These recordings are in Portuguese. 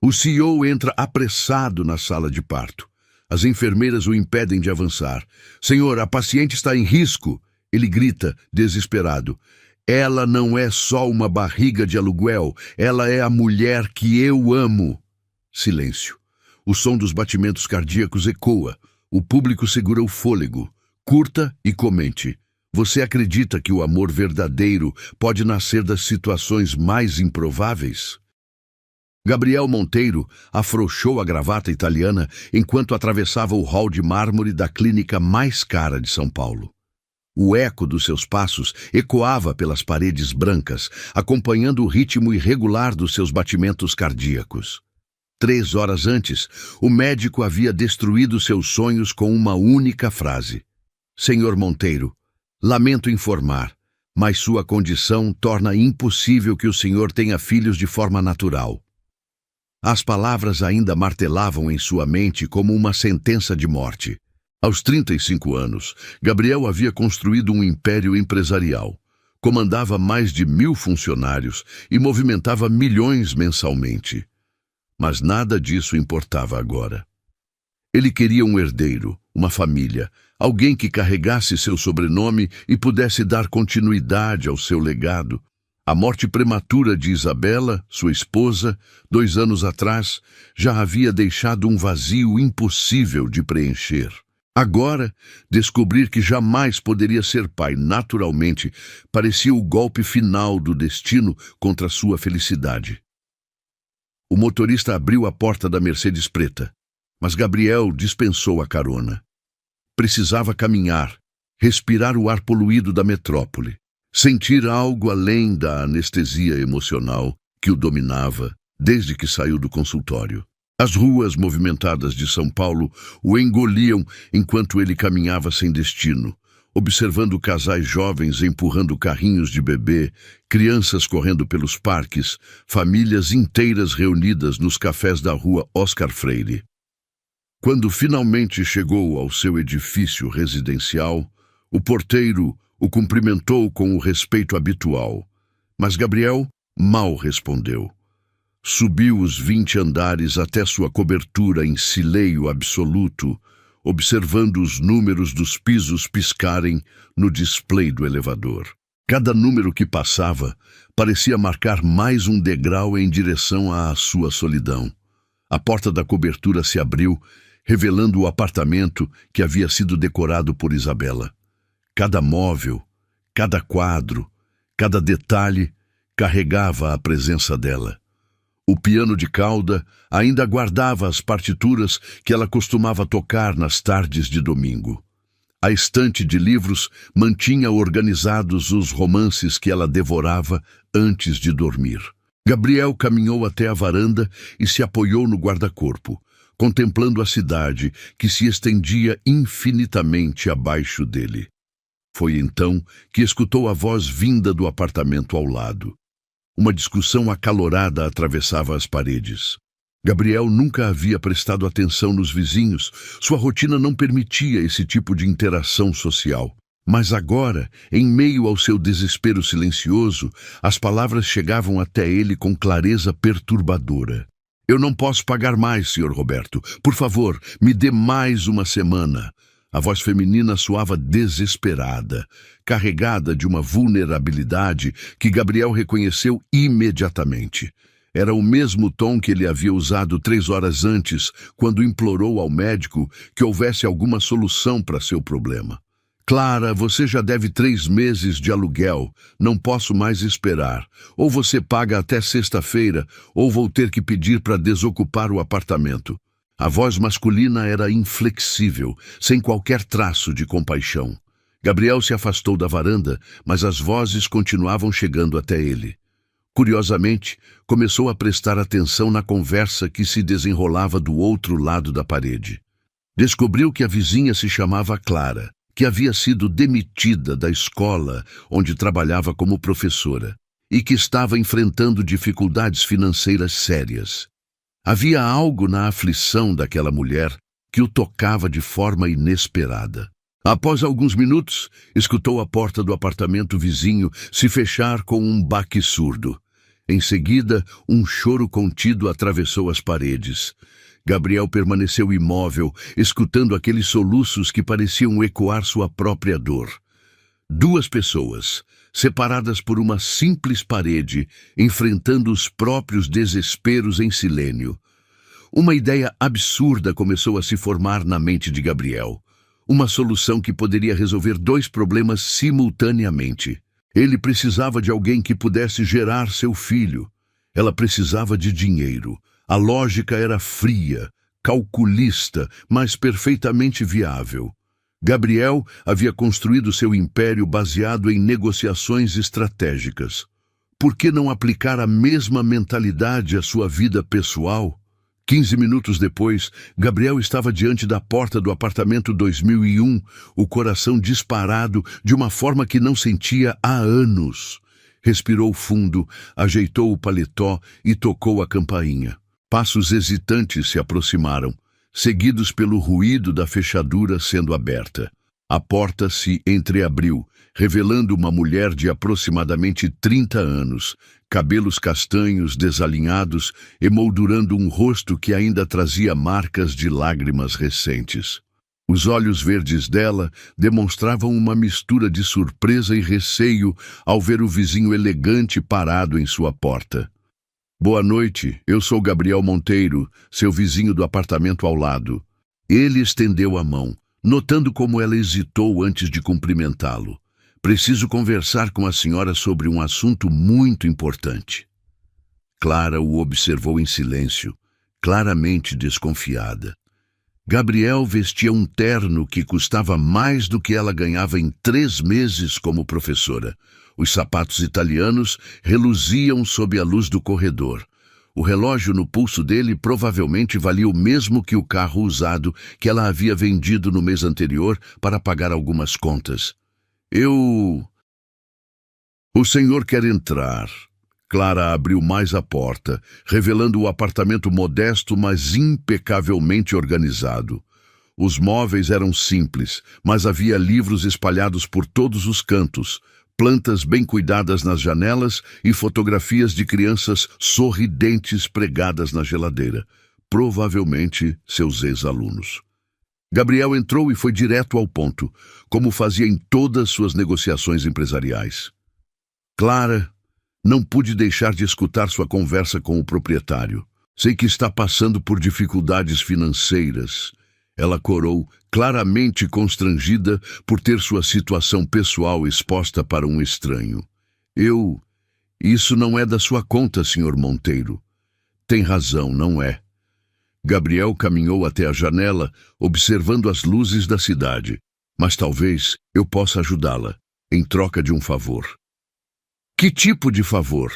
O CEO entra apressado na sala de parto. As enfermeiras o impedem de avançar. Senhor, a paciente está em risco. Ele grita, desesperado. Ela não é só uma barriga de aluguel. Ela é a mulher que eu amo. Silêncio. O som dos batimentos cardíacos ecoa. O público segura o fôlego. Curta e comente. Você acredita que o amor verdadeiro pode nascer das situações mais improváveis? Gabriel Monteiro afrouxou a gravata italiana enquanto atravessava o hall de mármore da clínica mais cara de São Paulo. O eco dos seus passos ecoava pelas paredes brancas, acompanhando o ritmo irregular dos seus batimentos cardíacos. 3 horas antes, o médico havia destruído seus sonhos com uma única frase. Senhor Monteiro, lamento informar, mas sua condição torna impossível que o senhor tenha filhos de forma natural. As palavras ainda martelavam em sua mente como uma sentença de morte. Aos 35 anos, Gabriel havia construído um império empresarial. Comandava mais de 1000 funcionários e movimentava milhões mensalmente. Mas nada disso importava agora. Ele queria um herdeiro, uma família, alguém que carregasse seu sobrenome e pudesse dar continuidade ao seu legado. A morte prematura de Isabela, sua esposa, 2 anos atrás, já havia deixado um vazio impossível de preencher. Agora, descobrir que jamais poderia ser pai naturalmente parecia o golpe final do destino contra sua felicidade. O motorista abriu a porta da Mercedes preta, mas Gabriel dispensou a carona. Precisava caminhar, respirar o ar poluído da metrópole, sentir algo além da anestesia emocional que o dominava desde que saiu do consultório. As ruas movimentadas de São Paulo o engoliam enquanto ele caminhava sem destino, observando casais jovens empurrando carrinhos de bebê, crianças correndo pelos parques, famílias inteiras reunidas nos cafés da rua Oscar Freire. Quando finalmente chegou ao seu edifício residencial, o porteiro o cumprimentou com o respeito habitual, mas Gabriel mal respondeu. Subiu os 20 andares até sua cobertura em silêncio absoluto, observando os números dos pisos piscarem no display do elevador. Cada número que passava parecia marcar mais um degrau em direção à sua solidão. A porta da cobertura se abriu, revelando o apartamento que havia sido decorado por Isabela. Cada móvel, cada quadro, cada detalhe carregava a presença dela. O piano de cauda ainda guardava as partituras que ela costumava tocar nas tardes de domingo. A estante de livros mantinha organizados os romances que ela devorava antes de dormir. Gabriel caminhou até a varanda e se apoiou no guarda-corpo, contemplando a cidade que se estendia infinitamente abaixo dele. Foi então que escutou a voz vinda do apartamento ao lado. Uma discussão acalorada atravessava as paredes. Gabriel nunca havia prestado atenção nos vizinhos, sua rotina não permitia esse tipo de interação social. Mas agora, em meio ao seu desespero silencioso, as palavras chegavam até ele com clareza perturbadora. Eu não posso pagar mais, Sr. Roberto. Por favor, me dê mais uma semana. A voz feminina soava desesperada, carregada de uma vulnerabilidade que Gabriel reconheceu imediatamente. Era o mesmo tom que ele havia usado 3 horas antes, quando implorou ao médico que houvesse alguma solução para seu problema. Clara, você já deve 3 meses de aluguel. Não posso mais esperar. Ou você paga até sexta-feira, ou vou ter que pedir para desocupar o apartamento. A voz masculina era inflexível, sem qualquer traço de compaixão. Gabriel se afastou da varanda, mas as vozes continuavam chegando até ele. Curiosamente, começou a prestar atenção na conversa que se desenrolava do outro lado da parede. Descobriu que a vizinha se chamava Clara, que havia sido demitida da escola onde trabalhava como professora e que estava enfrentando dificuldades financeiras sérias. Havia algo na aflição daquela mulher que o tocava de forma inesperada. Após alguns minutos, escutou a porta do apartamento vizinho se fechar com um baque surdo. Em seguida, um choro contido atravessou as paredes. Gabriel permaneceu imóvel, escutando aqueles soluços que pareciam ecoar sua própria dor. Duas pessoas, separadas por uma simples parede, enfrentando os próprios desesperos em silêncio. Uma ideia absurda começou a se formar na mente de Gabriel. Uma solução que poderia resolver dois problemas simultaneamente. Ele precisava de alguém que pudesse gerar seu filho. Ela precisava de dinheiro. A lógica era fria, calculista, mas perfeitamente viável. Gabriel havia construído seu império baseado em negociações estratégicas. Por que não aplicar a mesma mentalidade à sua vida pessoal? 15 minutos depois, Gabriel estava diante da porta do apartamento 2001, o coração disparado de uma forma que não sentia há anos. Respirou fundo, ajeitou o paletó e tocou a campainha. Passos hesitantes se aproximaram, seguidos pelo ruído da fechadura sendo aberta. A porta se entreabriu, revelando uma mulher de aproximadamente 30 anos, cabelos castanhos desalinhados, emoldurando um rosto que ainda trazia marcas de lágrimas recentes. Os olhos verdes dela demonstravam uma mistura de surpresa e receio ao ver o vizinho elegante parado em sua porta. Boa noite, eu sou Gabriel Monteiro, seu vizinho do apartamento ao lado. Ele estendeu a mão, notando como ela hesitou antes de cumprimentá-lo. Preciso conversar com a senhora sobre um assunto muito importante. Clara o observou em silêncio, claramente desconfiada. Gabriel vestia um terno que custava mais do que ela ganhava em 3 meses como professora. Os sapatos italianos reluziam sob a luz do corredor. O relógio no pulso dele provavelmente valia o mesmo que o carro usado que ela havia vendido no mês anterior para pagar algumas contas. O senhor quer entrar. Clara abriu mais a porta, revelando o apartamento modesto, mas impecavelmente organizado. Os móveis eram simples, mas havia livros espalhados por todos os cantos, plantas bem cuidadas nas janelas e fotografias de crianças sorridentes pregadas na geladeira, provavelmente seus ex-alunos. Gabriel entrou e foi direto ao ponto, como fazia em todas suas negociações empresariais. Clara, não pude deixar de escutar sua conversa com o proprietário. Sei que está passando por dificuldades financeiras. Ela corou, claramente constrangida por ter sua situação pessoal exposta para um estranho. Isso não é da sua conta, Sr. Monteiro. Tem razão, não é. Gabriel caminhou até a janela, observando as luzes da cidade. Mas talvez eu possa ajudá-la, em troca de um favor. Que tipo de favor?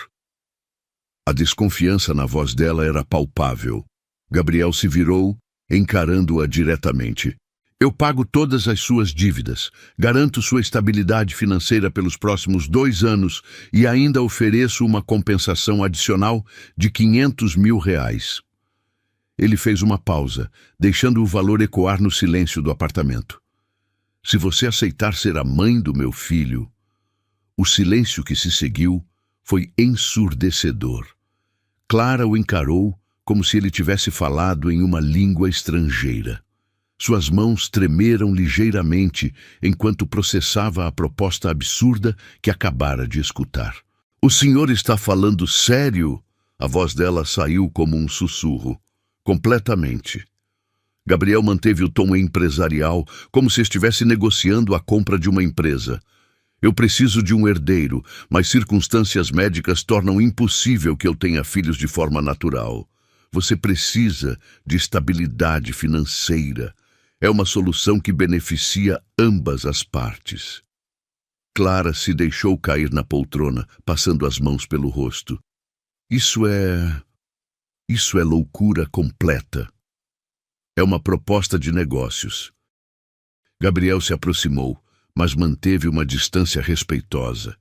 A desconfiança na voz dela era palpável. Gabriel se virou, encarando-a diretamente. Eu pago todas as suas dívidas, garanto sua estabilidade financeira pelos próximos 2 anos e ainda ofereço uma compensação adicional de R$500 mil. Ele fez uma pausa, deixando o valor ecoar no silêncio do apartamento. Se você aceitar ser a mãe do meu filho... O silêncio que se seguiu foi ensurdecedor. Clara o encarou como se ele tivesse falado em uma língua estrangeira. Suas mãos tremeram ligeiramente enquanto processava a proposta absurda que acabara de escutar. O senhor está falando sério? A voz dela saiu como um sussurro. Completamente. Gabriel manteve o tom empresarial, como se estivesse negociando a compra de uma empresa. Eu preciso de um herdeiro, mas circunstâncias médicas tornam impossível que eu tenha filhos de forma natural. Você precisa de estabilidade financeira. É uma solução que beneficia ambas as partes. Clara se deixou cair na poltrona, passando as mãos pelo rosto. Isso é loucura completa. É uma proposta de negócios. Gabriel se aproximou, mas manteve uma distância respeitosa.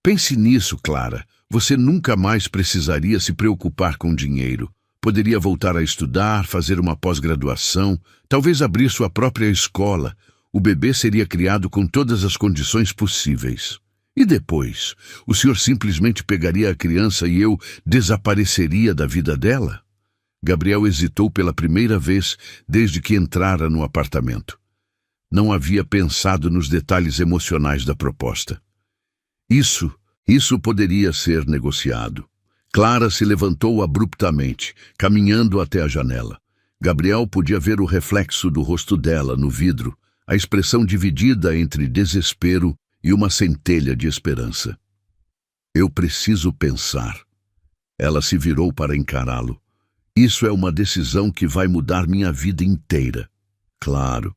Pense nisso, Clara. Você nunca mais precisaria se preocupar com dinheiro. Poderia voltar a estudar, fazer uma pós-graduação, talvez abrir sua própria escola. O bebê seria criado com todas as condições possíveis. E depois, o senhor simplesmente pegaria a criança e eu desapareceria da vida dela? Gabriel hesitou pela primeira vez desde que entrara no apartamento. Não havia pensado nos detalhes emocionais da proposta. Isso poderia ser negociado. Clara se levantou abruptamente, caminhando até a janela. Gabriel podia ver o reflexo do rosto dela no vidro, a expressão dividida entre desespero e uma centelha de esperança. Eu preciso pensar. Ela se virou para encará-lo. Isso é uma decisão que vai mudar minha vida inteira. Claro.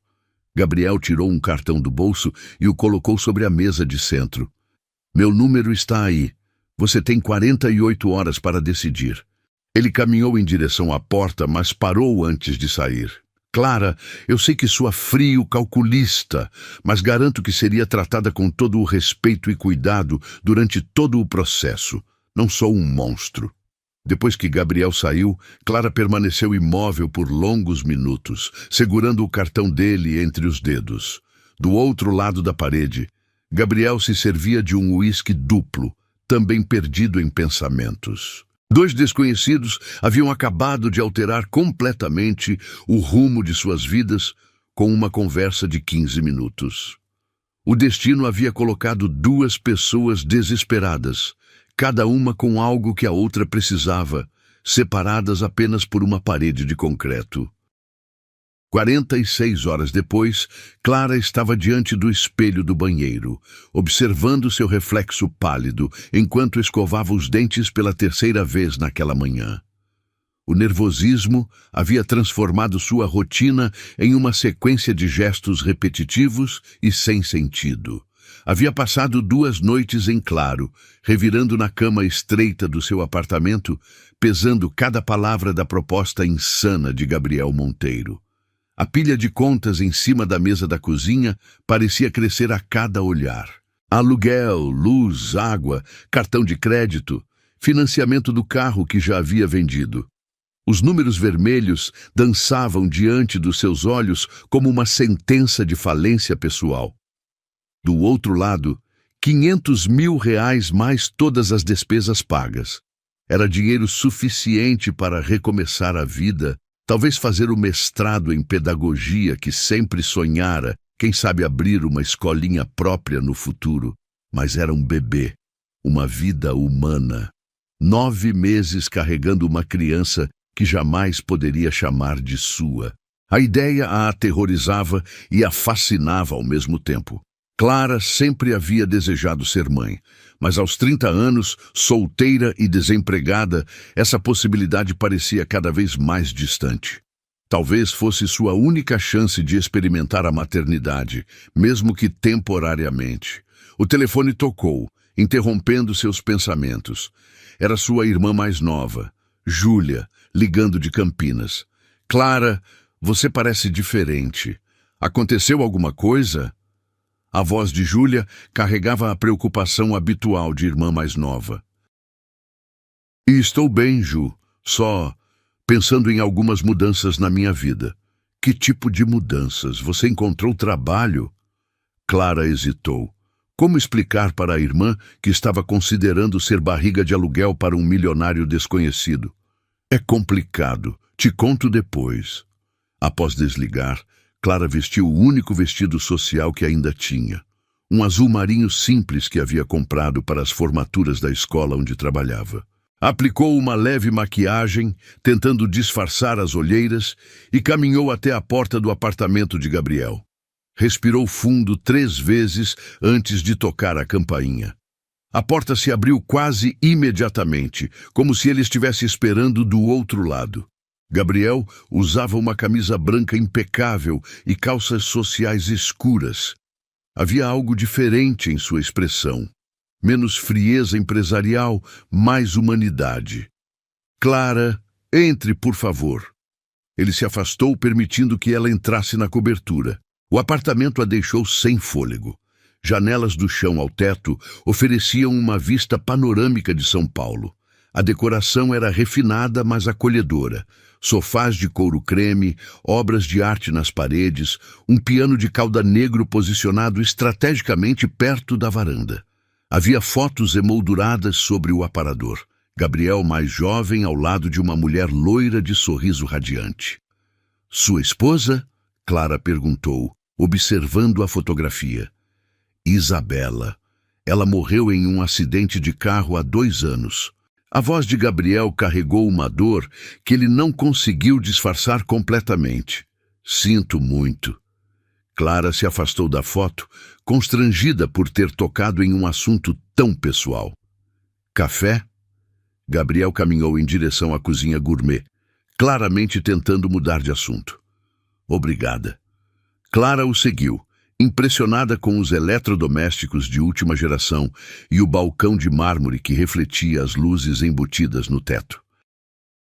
Gabriel tirou um cartão do bolso e o colocou sobre a mesa de centro. Meu número está aí. Você tem 48 horas para decidir. Ele caminhou em direção à porta, mas parou antes de sair. Clara, eu sei que soa frio, calculista, mas garanto que seria tratada com todo o respeito e cuidado durante todo o processo. Não sou um monstro. Depois que Gabriel saiu, Clara permaneceu imóvel por longos minutos, segurando o cartão dele entre os dedos. Do outro lado da parede, Gabriel se servia de um uísque duplo, também perdido em pensamentos. Dois desconhecidos haviam acabado de alterar completamente o rumo de suas vidas com uma conversa de 15 minutos. O destino havia colocado duas pessoas desesperadas, cada uma com algo que a outra precisava, separadas apenas por uma parede de concreto. 46 horas depois, Clara estava diante do espelho do banheiro, observando seu reflexo pálido enquanto escovava os dentes pela terceira vez naquela manhã. O nervosismo havia transformado sua rotina em uma sequência de gestos repetitivos e sem sentido. Havia passado 2 noites em claro, revirando na cama estreita do seu apartamento, pesando cada palavra da proposta insana de Gabriel Monteiro. A pilha de contas em cima da mesa da cozinha parecia crescer a cada olhar. Aluguel, luz, água, cartão de crédito, financiamento do carro que já havia vendido. Os números vermelhos dançavam diante dos seus olhos como uma sentença de falência pessoal. Do outro lado, 500 mil reais mais todas as despesas pagas. Era dinheiro suficiente para recomeçar a vida, talvez fazer o mestrado em pedagogia que sempre sonhara, quem sabe abrir uma escolinha própria no futuro. Mas era um bebê, uma vida humana. 9 meses carregando uma criança que jamais poderia chamar de sua. A ideia a aterrorizava e a fascinava ao mesmo tempo. Clara sempre havia desejado ser mãe, mas aos 30 anos, solteira e desempregada, essa possibilidade parecia cada vez mais distante. Talvez fosse sua única chance de experimentar a maternidade, mesmo que temporariamente. O telefone tocou, interrompendo seus pensamentos. Era sua irmã mais nova, Júlia, ligando de Campinas. Clara, você parece diferente. Aconteceu alguma coisa? A voz de Júlia carregava a preocupação habitual de irmã mais nova. E estou bem, Ju, só pensando em algumas mudanças na minha vida. Que tipo de mudanças? Você encontrou trabalho? Clara hesitou. Como explicar para a irmã que estava considerando ser barriga de aluguel para um milionário desconhecido? É complicado. Te conto depois. Após desligar, Clara vestiu o único vestido social que ainda tinha. Um azul marinho simples que havia comprado para as formaturas da escola onde trabalhava. Aplicou uma leve maquiagem, tentando disfarçar as olheiras, e caminhou até a porta do apartamento de Gabriel. Respirou fundo 3 vezes antes de tocar a campainha. A porta se abriu quase imediatamente, como se ele estivesse esperando do outro lado. Gabriel usava uma camisa branca impecável e calças sociais escuras. Havia algo diferente em sua expressão. Menos frieza empresarial, mais humanidade. Clara, entre, por favor. Ele se afastou, permitindo que ela entrasse na cobertura. O apartamento a deixou sem fôlego. Janelas do chão ao teto ofereciam uma vista panorâmica de São Paulo. A decoração era refinada, mas acolhedora. Sofás de couro creme, obras de arte nas paredes, um piano de cauda negro posicionado estrategicamente perto da varanda. Havia fotos emolduradas sobre o aparador. Gabriel mais jovem ao lado de uma mulher loira de sorriso radiante. Sua esposa? Clara perguntou, observando a fotografia. Isabela. Ela morreu em um acidente de carro há 2 anos. A voz de Gabriel carregou uma dor que ele não conseguiu disfarçar completamente. Sinto muito. Clara se afastou da foto, constrangida por ter tocado em um assunto tão pessoal. Café? Gabriel caminhou em direção à cozinha gourmet, claramente tentando mudar de assunto. Obrigada. Clara o seguiu, impressionada com os eletrodomésticos de última geração e o balcão de mármore que refletia as luzes embutidas no teto.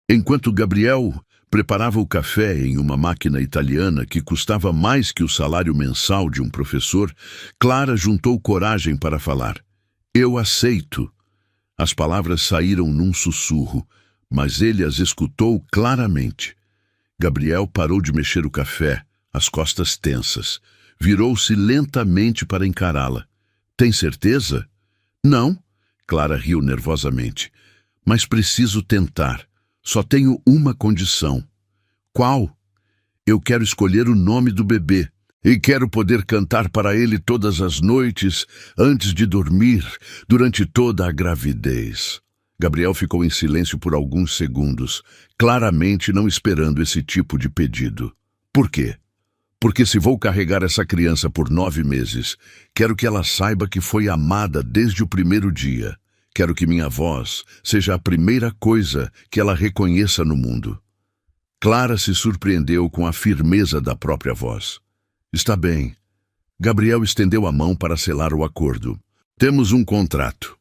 Enquanto Gabriel preparava o café em uma máquina italiana que custava mais que o salário mensal de um professor, Clara juntou coragem para falar. Eu aceito. As palavras saíram num sussurro, mas ele as escutou claramente. Gabriel parou de mexer o café, as costas tensas. Virou-se lentamente para encará-la. Tem certeza? Não, Clara riu nervosamente. Mas preciso tentar. Só tenho uma condição. Qual? Eu quero escolher o nome do bebê. E quero poder cantar para ele todas as noites, antes de dormir, durante toda a gravidez. Gabriel ficou em silêncio por alguns segundos, claramente não esperando esse tipo de pedido. Por quê? Porque se vou carregar essa criança por 9 meses, quero que ela saiba que foi amada desde o primeiro dia. Quero que minha voz seja a primeira coisa que ela reconheça no mundo. Clara se surpreendeu com a firmeza da própria voz. Está bem. Gabriel estendeu a mão para selar o acordo. Temos um contrato.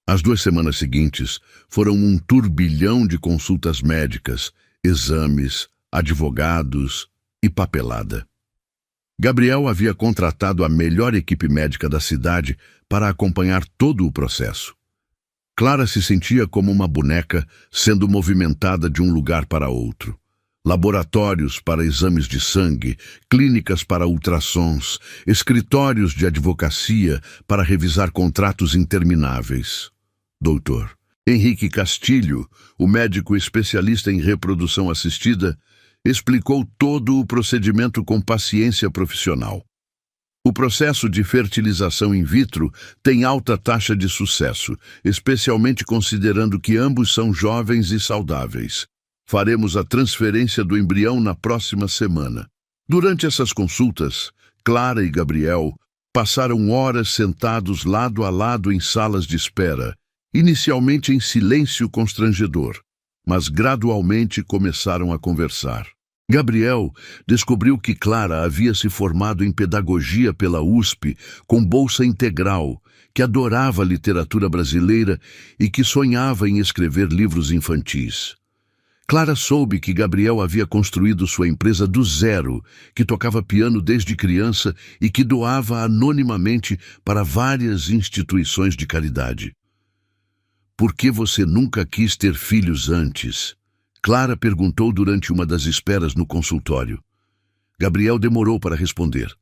As 2 semanas seguintes foram um turbilhão de consultas médicas, exames, advogados e papelada. Gabriel havia contratado a melhor equipe médica da cidade para acompanhar todo o processo. Clara se sentia como uma boneca sendo movimentada de um lugar para outro. Laboratórios para exames de sangue, clínicas para ultrassons, escritórios de advocacia para revisar contratos intermináveis. Doutor Henrique Castilho, o médico especialista em reprodução assistida, explicou todo o procedimento com paciência profissional. O processo de fertilização in vitro tem alta taxa de sucesso, especialmente considerando que ambos são jovens e saudáveis. Faremos a transferência do embrião na próxima semana. Durante essas consultas, Clara e Gabriel passaram horas sentados lado a lado em salas de espera, inicialmente em silêncio constrangedor, mas gradualmente começaram a conversar. Gabriel descobriu que Clara havia se formado em pedagogia pela USP com bolsa integral, que adorava a literatura brasileira e que sonhava em escrever livros infantis. Clara soube que Gabriel havia construído sua empresa do zero, que tocava piano desde criança e que doava anonimamente para várias instituições de caridade. Por que você nunca quis ter filhos antes? Clara perguntou durante uma das esperas no consultório. Gabriel demorou para responder.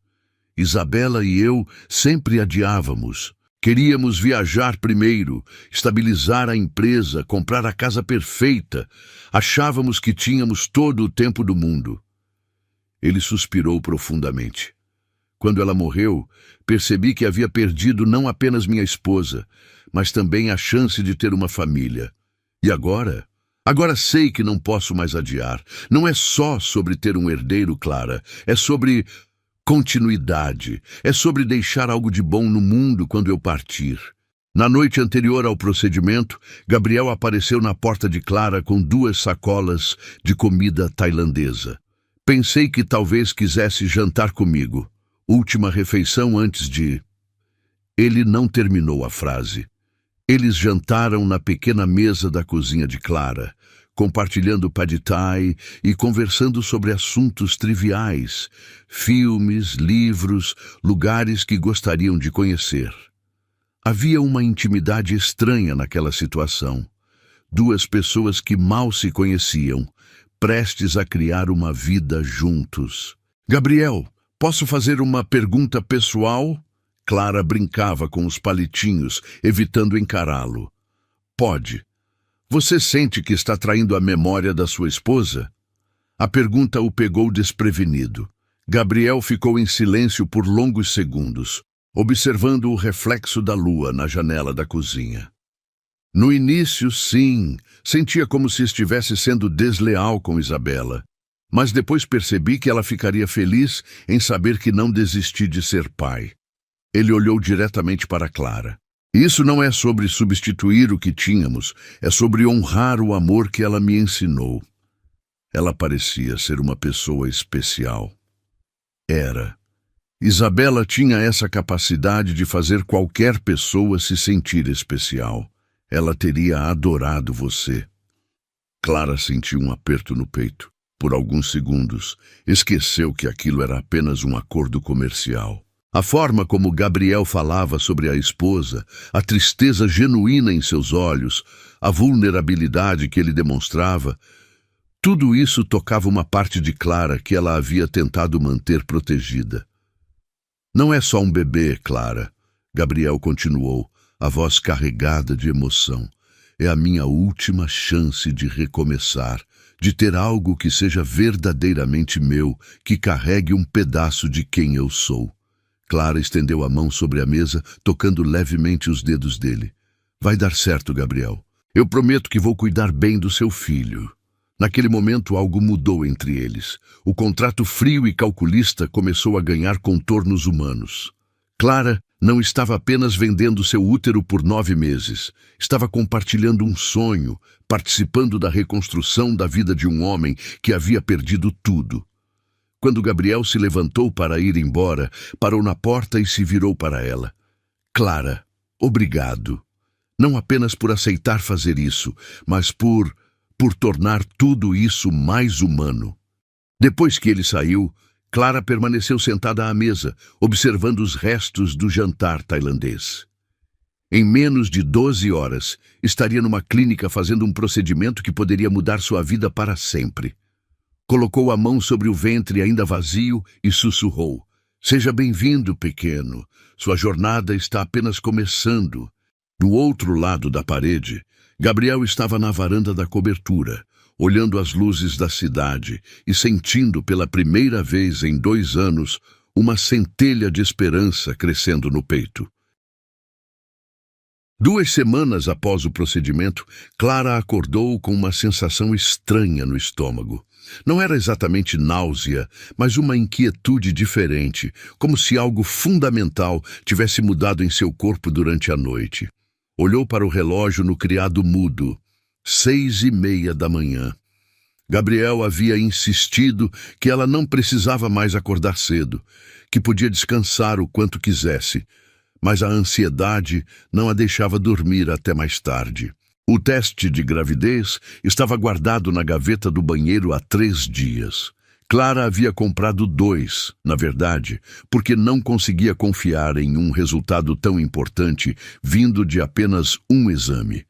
Isabela e eu sempre adiávamos. Queríamos viajar primeiro, estabilizar a empresa, comprar a casa perfeita. Achávamos que tínhamos todo o tempo do mundo. Ele suspirou profundamente. Quando ela morreu, percebi que havia perdido não apenas minha esposa, mas também a chance de ter uma família. E agora? Agora sei que não posso mais adiar. Não é só sobre ter um herdeiro, Clara. É sobre continuidade. É sobre deixar algo de bom no mundo quando eu partir. Na noite anterior ao procedimento, Gabriel apareceu na porta de Clara com 2 sacolas de comida tailandesa. Pensei que talvez quisesse jantar comigo. Última refeição antes de... Ele não terminou a frase. Eles jantaram na pequena mesa da cozinha de Clara, compartilhando pad thai e conversando sobre assuntos triviais, filmes, livros, lugares que gostariam de conhecer. Havia uma intimidade estranha naquela situação. 2 pessoas que mal se conheciam, prestes a criar uma vida juntos. Gabriel, posso fazer uma pergunta pessoal? Clara brincava com os palitinhos, evitando encará-lo. Pode. Você sente que está traindo a memória da sua esposa? A pergunta o pegou desprevenido. Gabriel ficou em silêncio por longos segundos, observando o reflexo da lua na janela da cozinha. No início, sim, sentia como se estivesse sendo desleal com Isabela, mas depois percebi que ela ficaria feliz em saber que não desisti de ser pai. Ele olhou diretamente para Clara. Isso não é sobre substituir o que tínhamos, é sobre honrar o amor que ela me ensinou. Ela parecia ser uma pessoa especial. Era. Isabela tinha essa capacidade de fazer qualquer pessoa se sentir especial. Ela teria adorado você. Clara sentiu um aperto no peito. Por alguns segundos, esqueceu que aquilo era apenas um acordo comercial. A forma como Gabriel falava sobre a esposa, a tristeza genuína em seus olhos, a vulnerabilidade que ele demonstrava, tudo isso tocava uma parte de Clara que ela havia tentado manter protegida. Não é só um bebê, Clara, Gabriel continuou, a voz carregada de emoção. É a minha última chance de recomeçar, de ter algo que seja verdadeiramente meu, que carregue um pedaço de quem eu sou. Clara estendeu a mão sobre a mesa, tocando levemente os dedos dele. Vai dar certo, Gabriel. Eu prometo que vou cuidar bem do seu filho. Naquele momento, algo mudou entre eles. O contrato frio e calculista começou a ganhar contornos humanos. Clara não estava apenas vendendo seu útero por 9 meses. Estava compartilhando um sonho, participando da reconstrução da vida de um homem que havia perdido tudo. Quando Gabriel se levantou para ir embora, parou na porta e se virou para ela. Clara, obrigado. Não apenas por aceitar fazer isso, mas por tornar tudo isso mais humano. Depois que ele saiu, Clara permaneceu sentada à mesa, observando os restos do jantar tailandês. Em menos de 12 horas, estaria numa clínica fazendo um procedimento que poderia mudar sua vida para sempre. Colocou a mão sobre o ventre ainda vazio e sussurrou. Seja bem-vindo, pequeno. Sua jornada está apenas começando. Do outro lado da parede, Gabriel estava na varanda da cobertura, olhando as luzes da cidade e sentindo pela primeira vez em 2 anos uma centelha de esperança crescendo no peito. 2 semanas após o procedimento, Clara acordou com uma sensação estranha no estômago. Não era exatamente náusea, mas uma inquietude diferente, como se algo fundamental tivesse mudado em seu corpo durante a noite. Olhou para o relógio no criado mudo. 6:30 da manhã. Gabriel havia insistido que ela não precisava mais acordar cedo, que podia descansar o quanto quisesse, mas a ansiedade não a deixava dormir até mais tarde. O teste de gravidez estava guardado na gaveta do banheiro há 3 dias. Clara havia comprado 2, na verdade, porque não conseguia confiar em um resultado tão importante vindo de apenas um exame.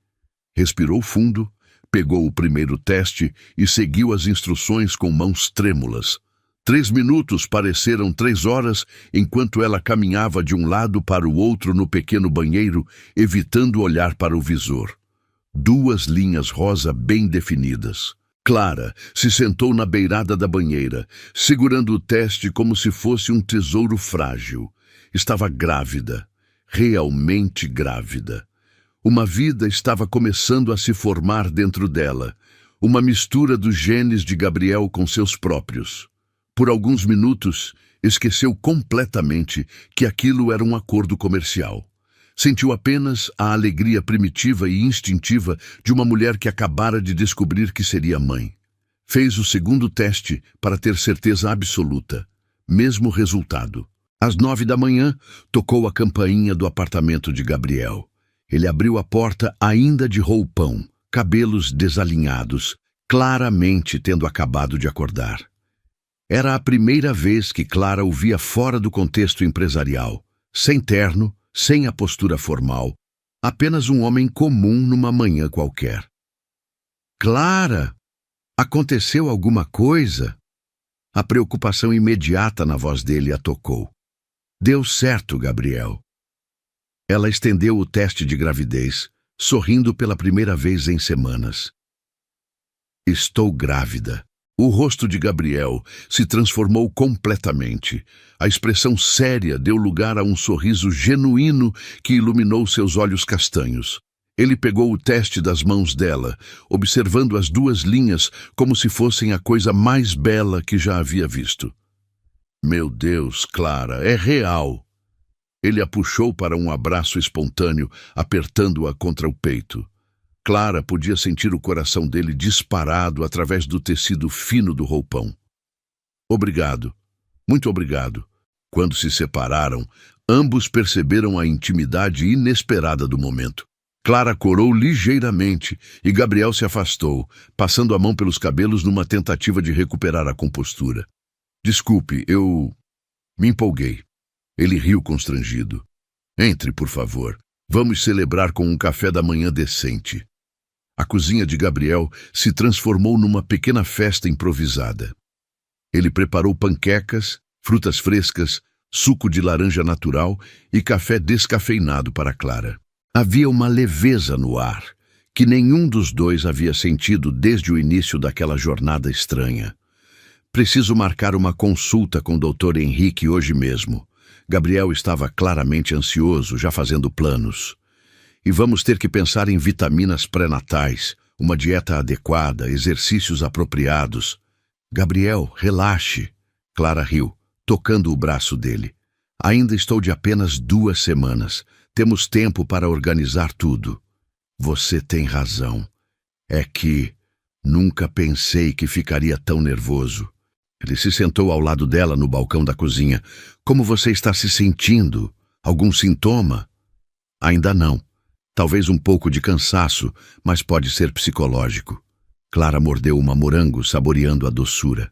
Respirou fundo, pegou o primeiro teste e seguiu as instruções com mãos trêmulas. 3 minutos pareceram 3 horas enquanto ela caminhava de um lado para o outro no pequeno banheiro, evitando olhar para o visor. 2 linhas rosa bem definidas. Clara se sentou na beirada da banheira, segurando o teste como se fosse um tesouro frágil. Estava grávida, realmente grávida. Uma vida estava começando a se formar dentro dela, uma mistura dos genes de Gabriel com seus próprios. Por alguns minutos, esqueceu completamente que aquilo era um acordo comercial. Sentiu apenas a alegria primitiva e instintiva de uma mulher que acabara de descobrir que seria mãe. Fez o segundo teste para ter certeza absoluta. Mesmo resultado. Às 9 da manhã, tocou a campainha do apartamento de Gabriel. Ele abriu a porta ainda de roupão, cabelos desalinhados, claramente tendo acabado de acordar. Era a primeira vez que Clara o via fora do contexto empresarial, sem terno, sem a postura formal, apenas um homem comum numa manhã qualquer. Clara, aconteceu alguma coisa? A preocupação imediata na voz dele a tocou. Deu certo, Gabriel. Ela estendeu o teste de gravidez, sorrindo pela primeira vez em semanas. Estou grávida. O rosto de Gabriel se transformou completamente. A expressão séria deu lugar a um sorriso genuíno que iluminou seus olhos castanhos. Ele pegou o teste das mãos dela, observando as duas linhas como se fossem a coisa mais bela que já havia visto. Meu Deus, Clara, é real. Ele a puxou para um abraço espontâneo, apertando-a contra o peito. Clara podia sentir o coração dele disparado através do tecido fino do roupão. Obrigado. Muito obrigado. Quando se separaram, ambos perceberam a intimidade inesperada do momento. Clara corou ligeiramente e Gabriel se afastou, passando a mão pelos cabelos numa tentativa de recuperar a compostura. Desculpe, eu me empolguei. Ele riu constrangido. Entre, por favor. Vamos celebrar com um café da manhã decente. A cozinha de Gabriel se transformou numa pequena festa improvisada. Ele preparou panquecas, frutas frescas, suco de laranja natural e café descafeinado para Clara. Havia uma leveza no ar, que nenhum dos dois havia sentido desde o início daquela jornada estranha. Preciso marcar uma consulta com o Dr. Henrique hoje mesmo. Gabriel estava claramente ansioso, já fazendo planos. E vamos ter que pensar em vitaminas pré-natais, uma dieta adequada, exercícios apropriados. Gabriel, relaxe. Clara riu, tocando o braço dele. Ainda estou de apenas 2 semanas. Temos tempo para organizar tudo. Você tem razão. É que nunca pensei que ficaria tão nervoso. Ele se sentou ao lado dela no balcão da cozinha. Como você está se sentindo? Algum sintoma? Ainda não. Talvez um pouco de cansaço, mas pode ser psicológico. Clara mordeu uma morango, saboreando a doçura.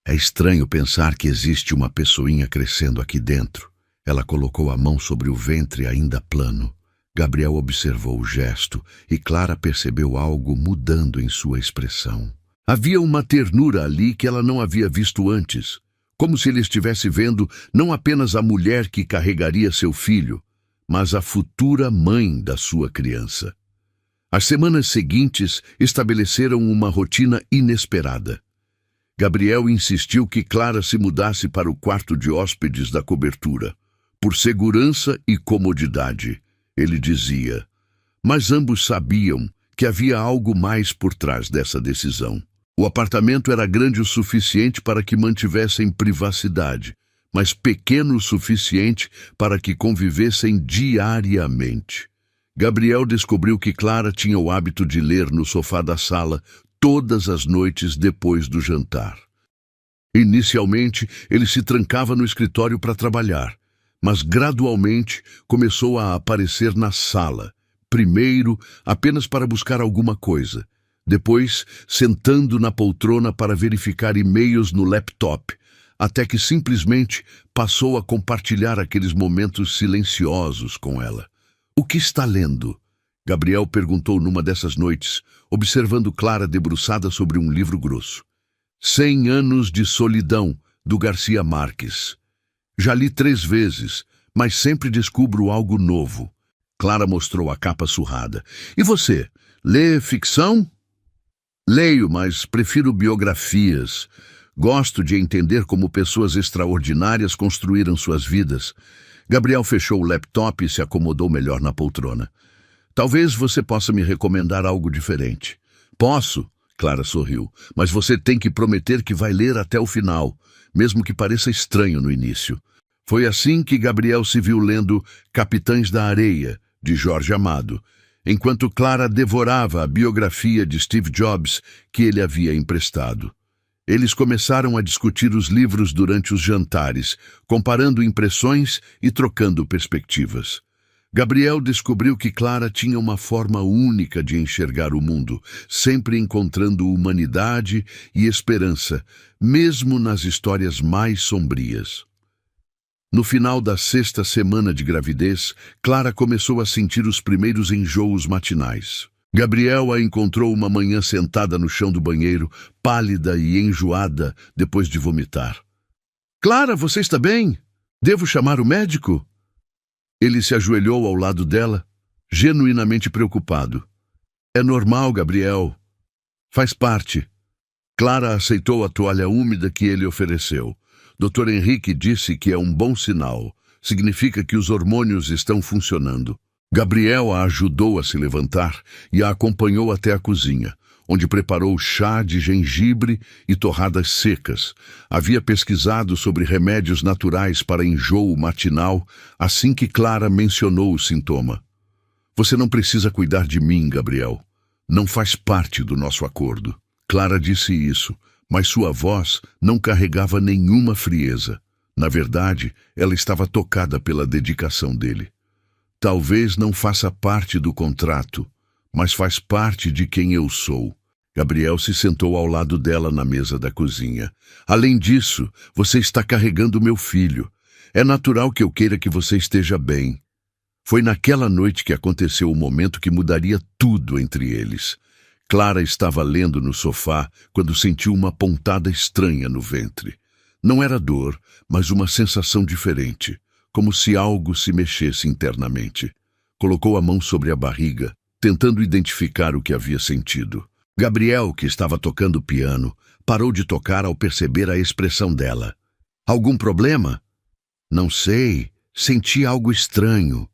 É estranho pensar que existe uma pessoinha crescendo aqui dentro. Ela colocou a mão sobre o ventre ainda plano. Gabriel observou o gesto e Clara percebeu algo mudando em sua expressão. Havia uma ternura ali que ela não havia visto antes, como se ele estivesse vendo não apenas a mulher que carregaria seu filho, mas a futura mãe da sua criança. As semanas seguintes estabeleceram uma rotina inesperada. Gabriel insistiu que Clara se mudasse para o quarto de hóspedes da cobertura, por segurança e comodidade, ele dizia. Mas ambos sabiam que havia algo mais por trás dessa decisão. O apartamento era grande o suficiente para que mantivessem privacidade, mas pequeno o suficiente para que convivessem diariamente. Gabriel descobriu que Clara tinha o hábito de ler no sofá da sala todas as noites depois do jantar. Inicialmente, ele se trancava no escritório para trabalhar, mas gradualmente começou a aparecer na sala, primeiro apenas para buscar alguma coisa, depois sentando na poltrona para verificar e-mails no laptop, até que simplesmente passou a compartilhar aqueles momentos silenciosos com ela. O que está lendo? Gabriel perguntou numa dessas noites, observando Clara debruçada sobre um livro grosso. 100 Anos de Solidão, do Garcia Marques. Já li 3 vezes, mas sempre descubro algo novo. Clara mostrou a capa surrada. E você, lê ficção? Leio, mas prefiro biografias. Gosto de entender como pessoas extraordinárias construíram suas vidas. Gabriel fechou o laptop e se acomodou melhor na poltrona. Talvez você possa me recomendar algo diferente. Posso, Clara sorriu, mas você tem que prometer que vai ler até o final, mesmo que pareça estranho no início. Foi assim que Gabriel se viu lendo Capitães da Areia, de Jorge Amado, enquanto Clara devorava a biografia de Steve Jobs que ele havia emprestado. Eles começaram a discutir os livros durante os jantares, comparando impressões e trocando perspectivas. Gabriel descobriu que Clara tinha uma forma única de enxergar o mundo, sempre encontrando humanidade e esperança, mesmo nas histórias mais sombrias. No final da 6ª semana de gravidez, Clara começou a sentir os primeiros enjoos matinais. Gabriel a encontrou uma manhã sentada no chão do banheiro, pálida e enjoada depois de vomitar. "Clara, você está bem? Devo chamar o médico?" Ele se ajoelhou ao lado dela, genuinamente preocupado. É normal, Gabriel. Faz parte. Clara aceitou a toalha úmida que ele ofereceu. Dr. Henrique disse que é um bom sinal. Significa que os hormônios estão funcionando. Gabriel a ajudou a se levantar e a acompanhou até a cozinha, onde preparou chá de gengibre e torradas secas. Havia pesquisado sobre remédios naturais para enjoo matinal assim que Clara mencionou o sintoma. Você não precisa cuidar de mim, Gabriel. Não faz parte do nosso acordo. Clara disse isso, mas sua voz não carregava nenhuma frieza. Na verdade, ela estava tocada pela dedicação dele. Talvez não faça parte do contrato, mas faz parte de quem eu sou. Gabriel se sentou ao lado dela na mesa da cozinha. Além disso, você está carregando meu filho. É natural que eu queira que você esteja bem. Foi naquela noite que aconteceu o momento que mudaria tudo entre eles. Clara estava lendo no sofá quando sentiu uma pontada estranha no ventre. Não era dor, mas uma sensação diferente, como se algo se mexesse internamente. Colocou a mão sobre a barriga, tentando identificar o que havia sentido. Gabriel, que estava tocando piano, parou de tocar ao perceber a expressão dela. Algum problema? Não sei, senti algo estranho.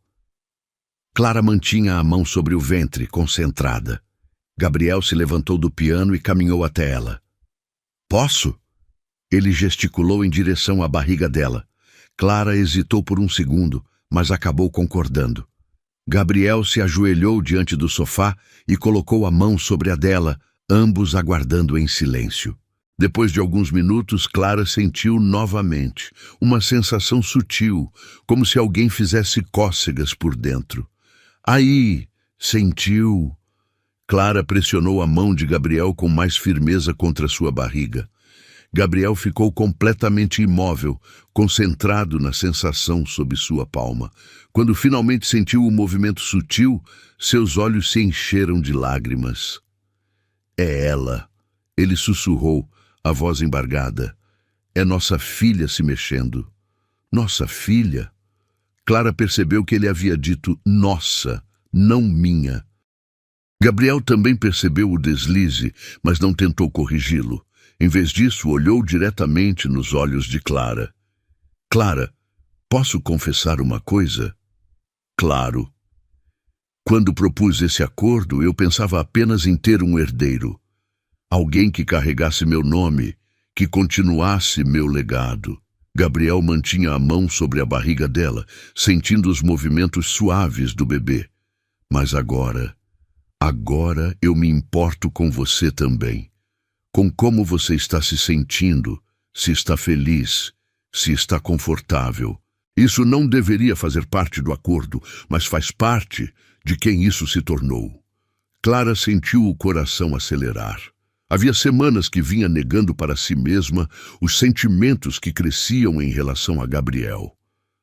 Clara mantinha a mão sobre o ventre, concentrada. Gabriel se levantou do piano e caminhou até ela. Posso? Ele gesticulou em direção à barriga dela. Clara hesitou por um segundo, mas acabou concordando. Gabriel se ajoelhou diante do sofá e colocou a mão sobre a dela, ambos aguardando em silêncio. Depois de alguns minutos, Clara sentiu novamente uma sensação sutil, como se alguém fizesse cócegas por dentro. Aí, sentiu. Clara pressionou a mão de Gabriel com mais firmeza contra sua barriga. Gabriel ficou completamente imóvel, concentrado na sensação sob sua palma. Quando finalmente sentiu o movimento sutil, seus olhos se encheram de lágrimas. É ela, ele sussurrou, a voz embargada. É nossa filha se mexendo. Nossa filha? Clara percebeu que ele havia dito nossa, não minha. Gabriel também percebeu o deslize, mas não tentou corrigi-lo. Em vez disso, olhou diretamente nos olhos de Clara. Clara, posso confessar uma coisa? Claro. Quando propus esse acordo, eu pensava apenas em ter um herdeiro. Alguém que carregasse meu nome, que continuasse meu legado. Gabriel mantinha a mão sobre a barriga dela, sentindo os movimentos suaves do bebê. Mas agora eu me importo com você também. Com como você está se sentindo, se está feliz, se está confortável. Isso não deveria fazer parte do acordo, mas faz parte de quem isso se tornou. Clara sentiu o coração acelerar. Havia semanas que vinha negando para si mesma os sentimentos que cresciam em relação a Gabriel.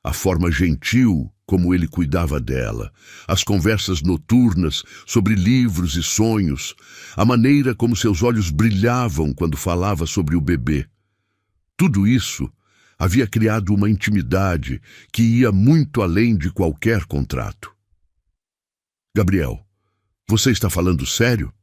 A forma gentil como ele cuidava dela, as conversas noturnas sobre livros e sonhos, a maneira como seus olhos brilhavam quando falava sobre o bebê. Tudo isso havia criado uma intimidade que ia muito além de qualquer contrato. Gabriel, você está falando sério?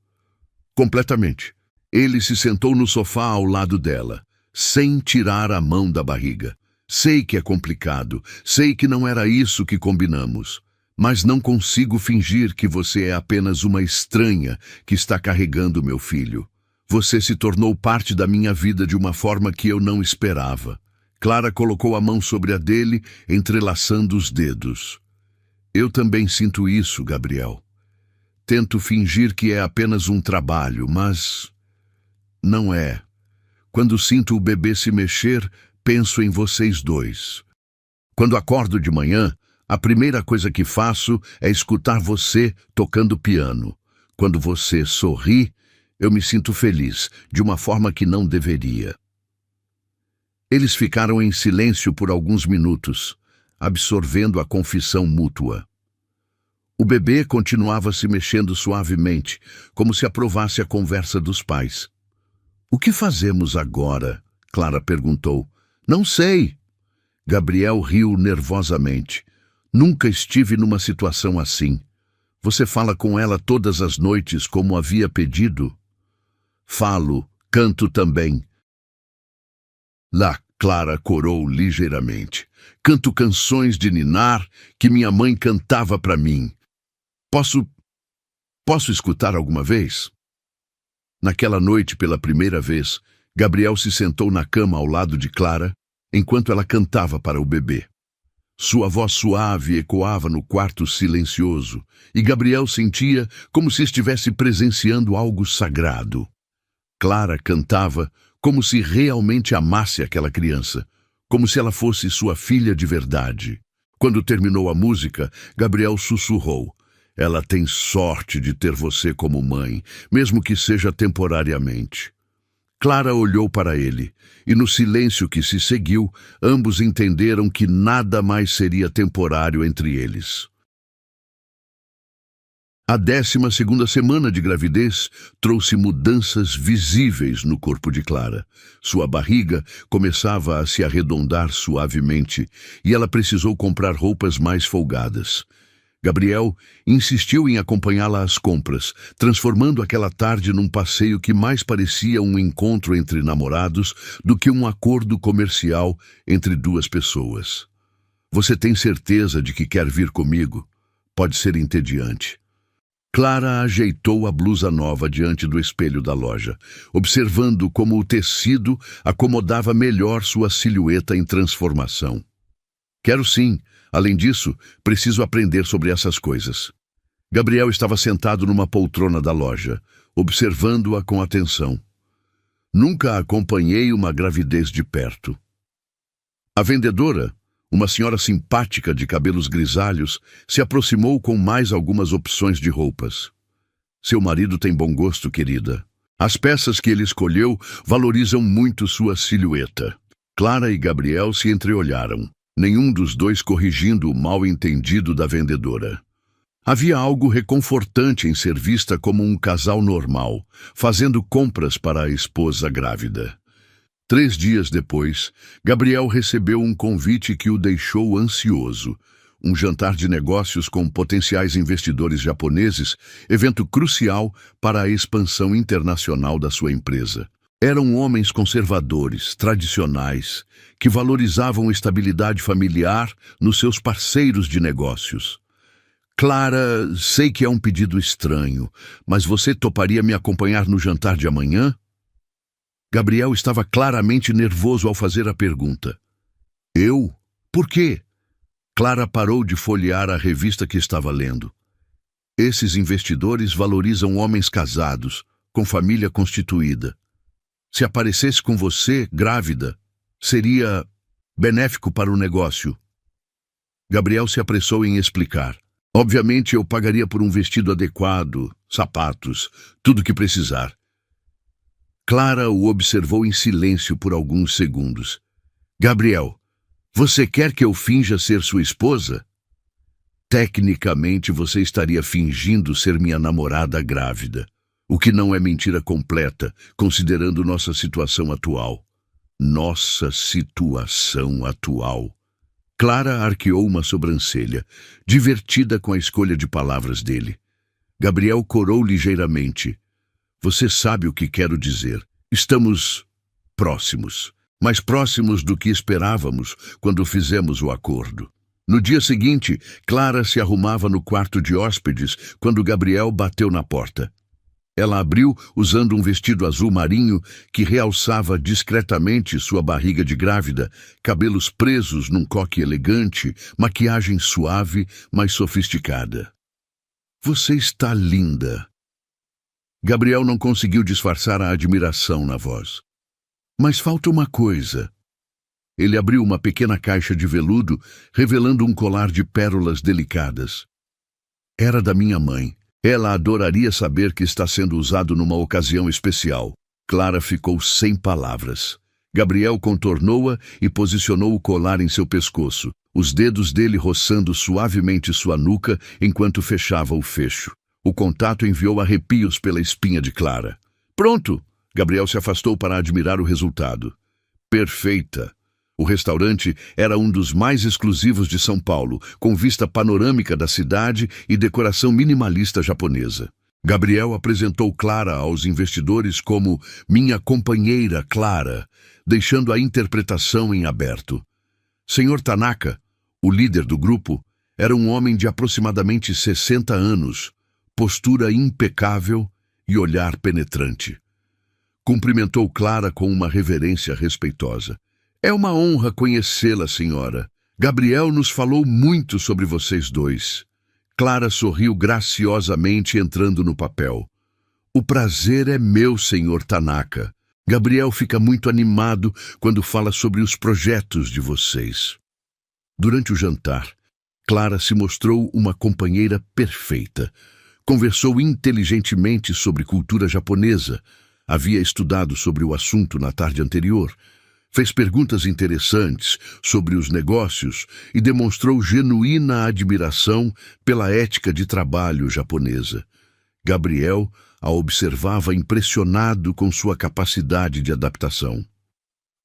Completamente. Ele se sentou no sofá ao lado dela, sem tirar a mão da barriga. Sei que é complicado, sei que não era isso que combinamos, mas não consigo fingir que você é apenas uma estranha que está carregando meu filho. Você se tornou parte da minha vida de uma forma que eu não esperava. Clara colocou a mão sobre a dele, entrelaçando os dedos. Eu também sinto isso, Gabriel. Tento fingir que é apenas um trabalho, mas não é. Quando sinto o bebê se mexer, penso em vocês dois. Quando acordo de manhã, a primeira coisa que faço é escutar você tocando piano. Quando você sorri, eu me sinto feliz, de uma forma que não deveria. Eles ficaram em silêncio por alguns minutos, absorvendo a confissão mútua. O bebê continuava se mexendo suavemente, como se aprovasse a conversa dos pais. O que fazemos agora? Clara perguntou. Não sei. Gabriel riu nervosamente. Nunca estive numa situação assim. Você fala com ela todas as noites como havia pedido? Falo, canto também. Lá, Clara corou ligeiramente. Canto canções de ninar que minha mãe cantava para mim. Posso escutar alguma vez? Naquela noite, pela primeira vez, Gabriel se sentou na cama ao lado de Clara, enquanto ela cantava para o bebê. Sua voz suave ecoava no quarto silencioso, e Gabriel sentia como se estivesse presenciando algo sagrado. Clara cantava como se realmente amasse aquela criança, como se ela fosse sua filha de verdade. Quando terminou a música, Gabriel sussurrou: "Ela tem sorte de ter você como mãe, mesmo que seja temporariamente." Clara olhou para ele, e no silêncio que se seguiu, ambos entenderam que nada mais seria temporário entre eles. A 12ª semana de gravidez trouxe mudanças visíveis no corpo de Clara. Sua barriga começava a se arredondar suavemente, e ela precisou comprar roupas mais folgadas. Gabriel insistiu em acompanhá-la às compras, transformando aquela tarde num passeio que mais parecia um encontro entre namorados do que um acordo comercial entre duas pessoas. "Você tem certeza de que quer vir comigo? Pode ser entediante." Clara ajeitou a blusa nova diante do espelho da loja, observando como o tecido acomodava melhor sua silhueta em transformação. "Quero sim. Além disso, preciso aprender sobre essas coisas." Gabriel estava sentado numa poltrona da loja, observando-a com atenção. "Nunca acompanhei uma gravidez de perto." A vendedora, uma senhora simpática de cabelos grisalhos, se aproximou com mais algumas opções de roupas. "Seu marido tem bom gosto, querida. As peças que ele escolheu valorizam muito sua silhueta." Clara e Gabriel se entreolharam, nenhum dos dois corrigindo o mal-entendido da vendedora. Havia algo reconfortante em ser vista como um casal normal, fazendo compras para a esposa grávida. 3 dias depois, Gabriel recebeu um convite que o deixou ansioso. Um jantar de negócios com potenciais investidores japoneses, evento crucial para a expansão internacional da sua empresa. Eram homens conservadores, tradicionais, que valorizavam estabilidade familiar nos seus parceiros de negócios. "Clara, sei que é um pedido estranho, mas você toparia me acompanhar no jantar de amanhã?" Gabriel estava claramente nervoso ao fazer a pergunta. "Eu? Por quê?" Clara parou de folhear a revista que estava lendo. "Esses investidores valorizam homens casados, com família constituída. Se aparecesse com você, grávida, seria benéfico para o negócio." Gabriel se apressou em explicar. "Obviamente eu pagaria por um vestido adequado, sapatos, tudo o que precisar." Clara o observou em silêncio por alguns segundos. "Gabriel, você quer que eu finja ser sua esposa?" "Tecnicamente você estaria fingindo ser minha namorada grávida. O que não é mentira completa, considerando nossa situação atual." Nossa situação atual. Clara arqueou uma sobrancelha, divertida com a escolha de palavras dele. Gabriel corou ligeiramente. "Você sabe o que quero dizer. Estamos próximos, mais próximos do que esperávamos quando fizemos o acordo." No dia seguinte, Clara se arrumava no quarto de hóspedes quando Gabriel bateu na porta. Ela abriu usando um vestido azul marinho que realçava discretamente sua barriga de grávida, cabelos presos num coque elegante, maquiagem suave, mas sofisticada. "Você está linda." Gabriel não conseguiu disfarçar a admiração na voz. "Mas falta uma coisa." Ele abriu uma pequena caixa de veludo, revelando um colar de pérolas delicadas. "Era da minha mãe. Ela adoraria saber que está sendo usado numa ocasião especial." Clara ficou sem palavras. Gabriel contornou-a e posicionou o colar em seu pescoço, os dedos dele roçando suavemente sua nuca enquanto fechava o fecho. O contato enviou arrepios pela espinha de Clara. "Pronto!" Gabriel se afastou para admirar o resultado. "Perfeita. O restaurante era um dos mais exclusivos de São Paulo, com vista panorâmica da cidade e decoração minimalista japonesa. Gabriel apresentou Clara aos investidores como minha companheira Clara, deixando a interpretação em aberto. Sr. Tanaka, o líder do grupo, era um homem de aproximadamente 60 anos, postura impecável e olhar penetrante. Cumprimentou Clara com uma reverência respeitosa. É uma honra conhecê-la, senhora. Gabriel nos falou muito sobre vocês dois. Clara sorriu graciosamente entrando no papel. O prazer é meu, Sr. Tanaka. Gabriel fica muito animado quando fala sobre os projetos de vocês. Durante o jantar, Clara se mostrou uma companheira perfeita. Conversou inteligentemente sobre cultura japonesa. Havia estudado sobre o assunto na tarde anterior. Fez perguntas interessantes sobre os negócios e demonstrou genuína admiração pela ética de trabalho japonesa. Gabriel a observava impressionado com sua capacidade de adaptação.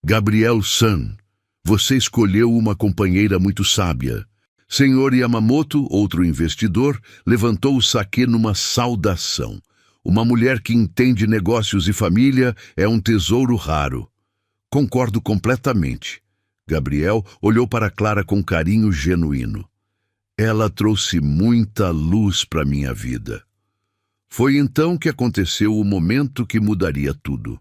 Gabriel-san, você escolheu uma companheira muito sábia. Senhor Yamamoto, outro investidor, levantou o saquê numa saudação. Uma mulher que entende negócios e família é um tesouro raro. Concordo completamente. Gabriel olhou para Clara com carinho genuíno. Ela trouxe muita luz para minha vida. Foi então que aconteceu o momento que mudaria tudo.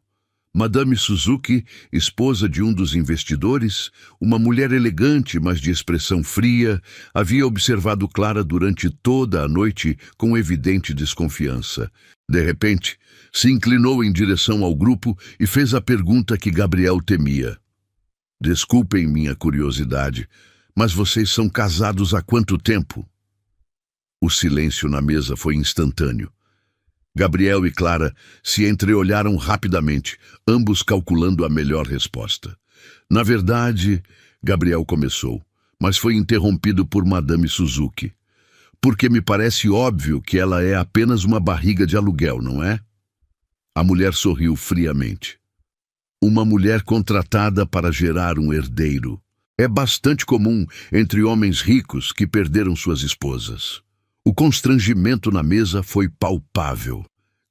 Madame Suzuki, esposa de um dos investidores, uma mulher elegante, mas de expressão fria, havia observado Clara durante toda a noite com evidente desconfiança. De repente, se inclinou em direção ao grupo e fez a pergunta que Gabriel temia. Desculpem minha curiosidade, mas vocês são casados há quanto tempo? O silêncio na mesa foi instantâneo. Gabriel e Clara se entreolharam rapidamente, ambos calculando a melhor resposta. Na verdade, Gabriel começou, mas foi interrompido por Madame Suzuki. Porque me parece óbvio que ela é apenas uma barriga de aluguel, não é? A mulher sorriu friamente. Uma mulher contratada para gerar um herdeiro. É bastante comum entre homens ricos que perderam suas esposas. O constrangimento na mesa foi palpável.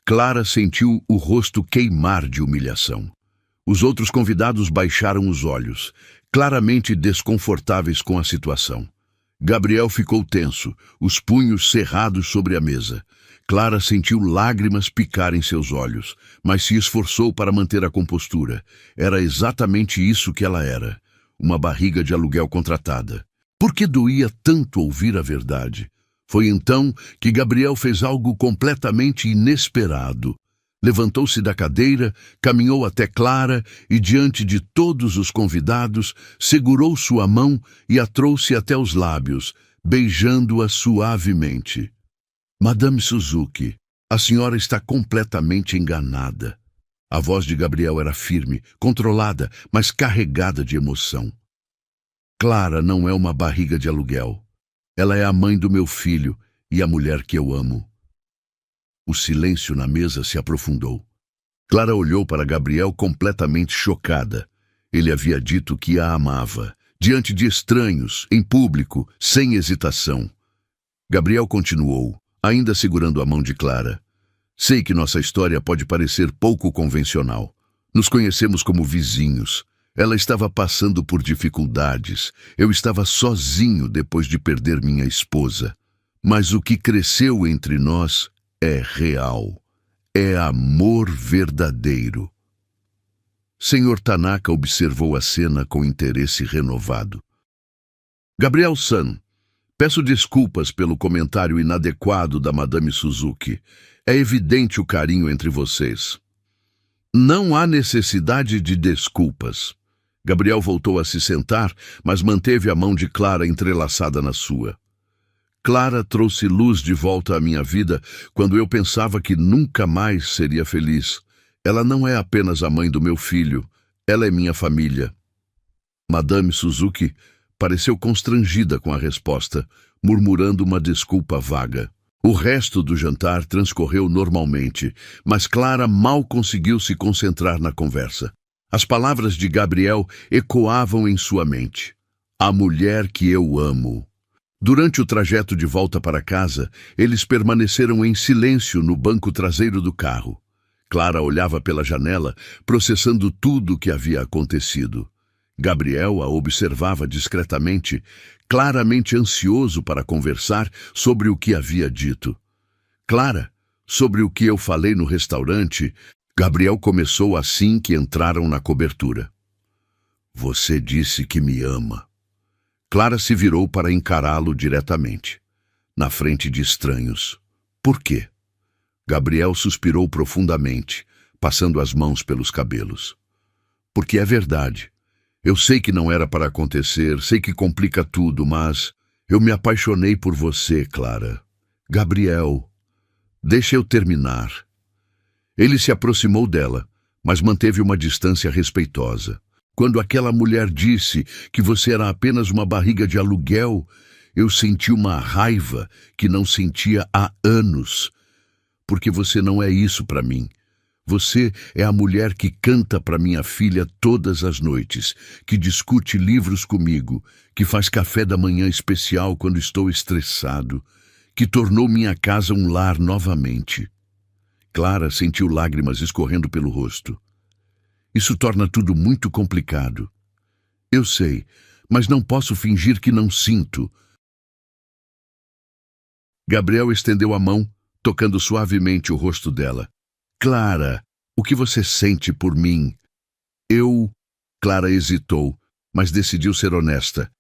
Clara sentiu o rosto queimar de humilhação. Os outros convidados baixaram os olhos, claramente desconfortáveis com a situação. Gabriel ficou tenso, os punhos cerrados sobre a mesa. Clara sentiu lágrimas picar em seus olhos, mas se esforçou para manter a compostura. Era exatamente isso que ela era, uma barriga de aluguel contratada. Por que doía tanto ouvir a verdade? Foi então que Gabriel fez algo completamente inesperado. Levantou-se da cadeira, caminhou até Clara e, diante de todos os convidados, segurou sua mão e a trouxe até os lábios, beijando-a suavemente. Madame Suzuki, a senhora está completamente enganada. A voz de Gabriel era firme, controlada, mas carregada de emoção. Clara não é uma barriga de aluguel. Ela é a mãe do meu filho e a mulher que eu amo. O silêncio na mesa se aprofundou. Clara olhou para Gabriel completamente chocada. Ele havia dito que a amava, diante de estranhos, em público, sem hesitação. Gabriel continuou, ainda segurando a mão de Clara. Sei que nossa história pode parecer pouco convencional. Nos conhecemos como vizinhos. Ela estava passando por dificuldades. Eu estava sozinho depois de perder minha esposa. Mas o que cresceu entre nós é real. É amor verdadeiro. Sr. Tanaka observou a cena com interesse renovado. Gabriel-san, peço desculpas pelo comentário inadequado da Madame Suzuki. É evidente o carinho entre vocês. Não há necessidade de desculpas. Gabriel voltou a se sentar, mas manteve a mão de Clara entrelaçada na sua. Clara trouxe luz de volta à minha vida quando eu pensava que nunca mais seria feliz. Ela não é apenas a mãe do meu filho, ela é minha família. Madame Suzuki pareceu constrangida com a resposta, murmurando uma desculpa vaga. O resto do jantar transcorreu normalmente, mas Clara mal conseguiu se concentrar na conversa. As palavras de Gabriel ecoavam em sua mente. A mulher que eu amo. Durante o trajeto de volta para casa, eles permaneceram em silêncio no banco traseiro do carro. Clara olhava pela janela, processando tudo o que havia acontecido. Gabriel a observava discretamente, claramente ansioso para conversar sobre o que havia dito. Clara, sobre o que eu falei no restaurante, Gabriel começou assim que entraram na cobertura. Você disse que me ama. Clara se virou para encará-lo diretamente, na frente de estranhos. Por quê? Gabriel suspirou profundamente, passando as mãos pelos cabelos. Porque é verdade. Eu sei que não era para acontecer, sei que complica tudo, mas eu me apaixonei por você, Clara. Gabriel, deixa eu terminar. Ele se aproximou dela, mas manteve uma distância respeitosa. Quando aquela mulher disse que você era apenas uma barriga de aluguel, eu senti uma raiva que não sentia há anos. Porque você não é isso para mim. Você é a mulher que canta para minha filha todas as noites, que discute livros comigo, que faz café da manhã especial quando estou estressado, que tornou minha casa um lar novamente. Clara sentiu lágrimas escorrendo pelo rosto. Isso torna tudo muito complicado. Eu sei, mas não posso fingir que não sinto. Gabriel estendeu a mão, tocando suavemente o rosto dela. Clara, o que você sente por mim? Clara hesitou, mas decidiu ser honesta.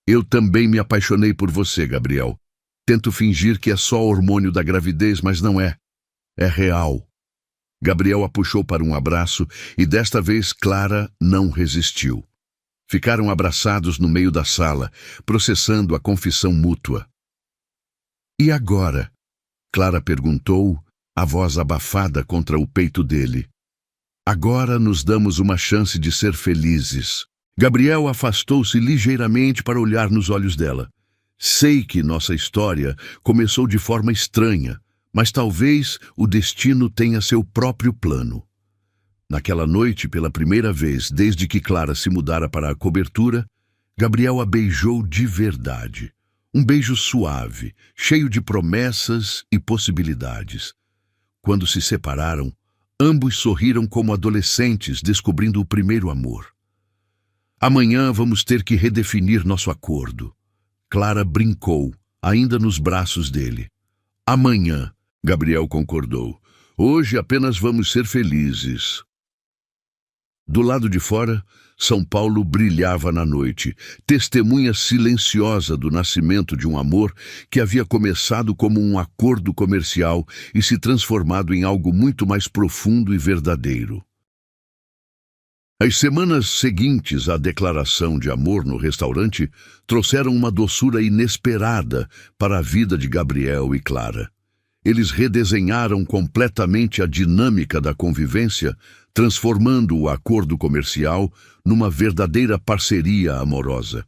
Eu também me apaixonei por você, Gabriel. Tento fingir que é só hormônio da gravidez, mas não é. É real. Gabriel a puxou para um abraço e desta vez Clara não resistiu. Ficaram abraçados no meio da sala, processando a confissão mútua. E agora? Clara perguntou, a voz abafada contra o peito dele. Agora nos damos uma chance de ser felizes. Gabriel afastou-se ligeiramente para olhar nos olhos dela. Sei que nossa história começou de forma estranha, mas talvez o destino tenha seu próprio plano. Naquela noite, pela primeira vez desde que Clara se mudara para a cobertura, Gabriel a beijou de verdade. Um beijo suave, cheio de promessas e possibilidades. Quando se separaram, ambos sorriram como adolescentes descobrindo o primeiro amor. Amanhã vamos ter que redefinir nosso acordo. Clara brincou, ainda nos braços dele. Amanhã, Gabriel concordou. Hoje apenas vamos ser felizes. Do lado de fora, São Paulo brilhava na noite, testemunha silenciosa do nascimento de um amor que havia começado como um acordo comercial e se transformado em algo muito mais profundo e verdadeiro. As semanas seguintes à declaração de amor no restaurante trouxeram uma doçura inesperada para a vida de Gabriel e Clara. Eles redesenharam completamente a dinâmica da convivência, transformando o acordo comercial numa verdadeira parceria amorosa.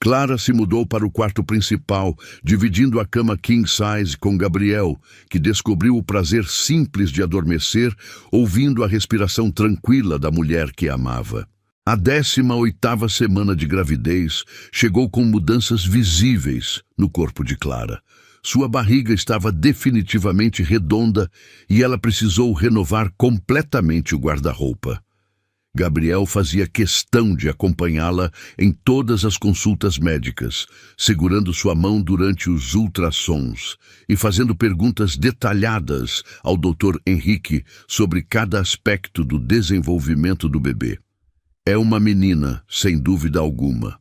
Clara se mudou para o quarto principal, dividindo a cama king size com Gabriel, que descobriu o prazer simples de adormecer, ouvindo a respiração tranquila da mulher que amava. A 18ª semana de gravidez chegou com mudanças visíveis no corpo de Clara. Sua barriga estava definitivamente redonda e ela precisou renovar completamente o guarda-roupa. Gabriel fazia questão de acompanhá-la em todas as consultas médicas, segurando sua mão durante os ultrassons e fazendo perguntas detalhadas ao Dr. Henrique sobre cada aspecto do desenvolvimento do bebê. É uma menina, sem dúvida alguma.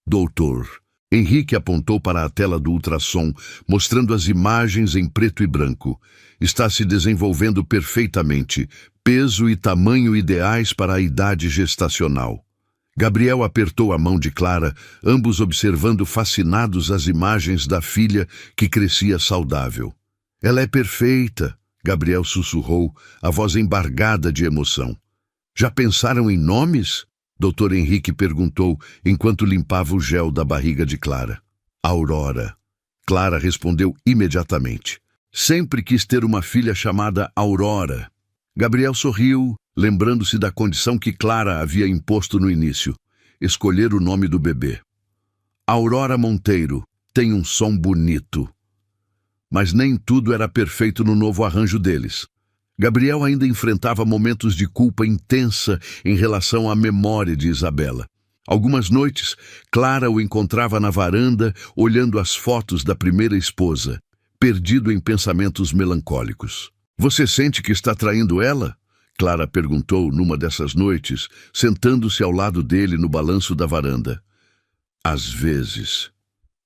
Doutor. Henrique apontou para a tela do ultrassom, mostrando as imagens em preto e branco. Está se desenvolvendo perfeitamente, peso e tamanho ideais para a idade gestacional. Gabriel apertou a mão de Clara, ambos observando fascinados as imagens da filha que crescia saudável. Ela é perfeita, Gabriel sussurrou, a voz embargada de emoção. Já pensaram em nomes? Dr. Henrique perguntou enquanto limpava o gel da barriga de Clara. Aurora. Clara respondeu imediatamente. Sempre quis ter uma filha chamada Aurora. Gabriel sorriu, lembrando-se da condição que Clara havia imposto no início: escolher o nome do bebê. Aurora Monteiro tem um som bonito. Mas nem tudo era perfeito no novo arranjo deles. Gabriel ainda enfrentava momentos de culpa intensa em relação à memória de Isabela. Algumas noites, Clara o encontrava na varanda, olhando as fotos da primeira esposa, perdido em pensamentos melancólicos. "Você sente que está traindo ela?" Clara perguntou numa dessas noites, sentando-se ao lado dele no balanço da varanda. "Às vezes."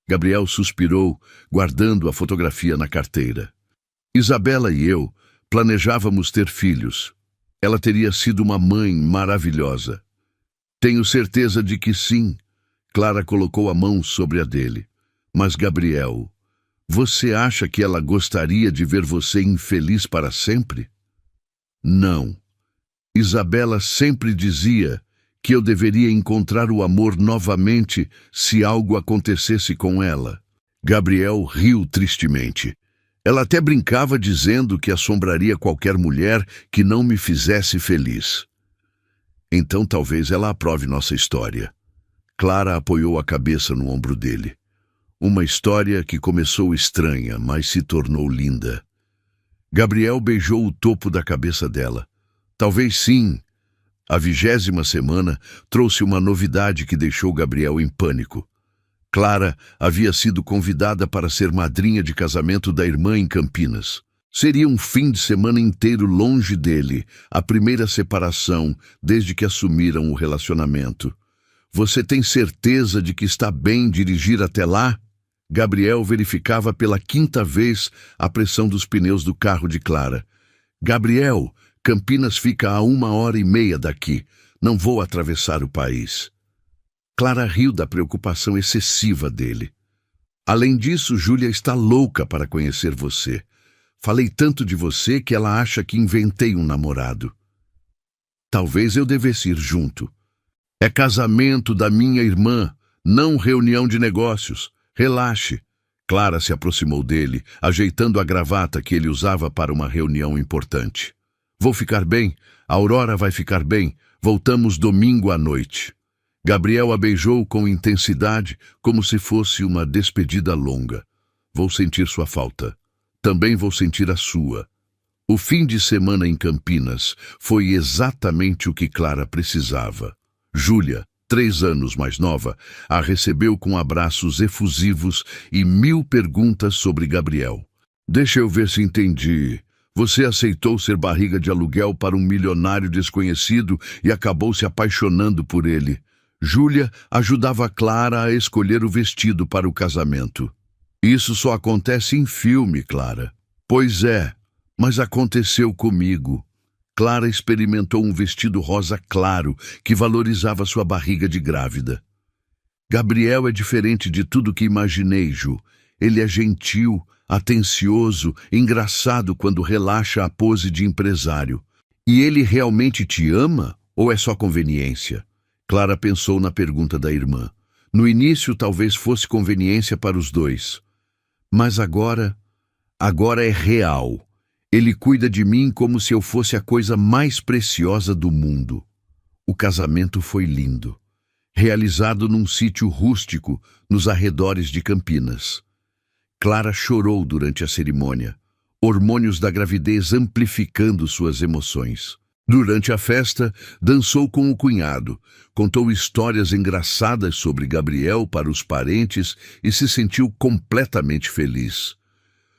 Gabriel suspirou, guardando a fotografia na carteira. "Isabela e eu planejávamos ter filhos. Ela teria sido uma mãe maravilhosa." "Tenho certeza de que sim." Clara colocou a mão sobre a dele. "Mas, Gabriel, você acha que ela gostaria de ver você infeliz para sempre?" "Não. Isabela sempre dizia que eu deveria encontrar o amor novamente se algo acontecesse com ela." Gabriel riu tristemente. "Ela até brincava dizendo que assombraria qualquer mulher que não me fizesse feliz." "Então talvez ela aprove nossa história." Clara apoiou a cabeça no ombro dele. "Uma história que começou estranha, mas se tornou linda." Gabriel beijou o topo da cabeça dela. "Talvez sim." A 20ª semana trouxe uma novidade que deixou Gabriel em pânico. Clara havia sido convidada para ser madrinha de casamento da irmã em Campinas. Seria um fim de semana inteiro longe dele, a primeira separação desde que assumiram o relacionamento. "Você tem certeza de que está bem dirigir até lá?" Gabriel verificava pela 5ª vez a pressão dos pneus do carro de Clara. "Gabriel, Campinas fica a 1h30 daqui. Não vou atravessar o país." Clara riu da preocupação excessiva dele. "Além disso, Júlia está louca para conhecer você. Falei tanto de você que ela acha que inventei um namorado." "Talvez eu devesse ir junto." "É casamento da minha irmã, não reunião de negócios. Relaxe." Clara se aproximou dele, ajeitando a gravata que ele usava para uma reunião importante. "Vou ficar bem, a Aurora vai ficar bem, voltamos domingo à noite." Gabriel a beijou com intensidade, como se fosse uma despedida longa. "Vou sentir sua falta. Também vou sentir a sua." O fim de semana em Campinas foi exatamente o que Clara precisava. Júlia, 3 anos mais nova, a recebeu com abraços efusivos e 1000 perguntas sobre Gabriel. "Deixa eu ver se entendi. Você aceitou ser barriga de aluguel para um milionário desconhecido e acabou se apaixonando por ele." Júlia ajudava Clara a escolher o vestido para o casamento. "Isso só acontece em filme, Clara." "Pois é, mas aconteceu comigo." Clara experimentou um vestido rosa claro que valorizava sua barriga de grávida. "Gabriel é diferente de tudo que imaginei, Ju. Ele é gentil, atencioso, engraçado quando relaxa a pose de empresário. E ele realmente te ama ou é só conveniência?" Clara pensou na pergunta da irmã. No início talvez fosse conveniência para os dois. Mas agora é real. Ele cuida de mim como se eu fosse a coisa mais preciosa do mundo. O casamento foi lindo. Realizado num sítio rústico nos arredores de Campinas. Clara chorou durante a cerimônia, hormônios da gravidez amplificando suas emoções. Durante a festa, dançou com o cunhado, contou histórias engraçadas sobre Gabriel para os parentes e se sentiu completamente feliz.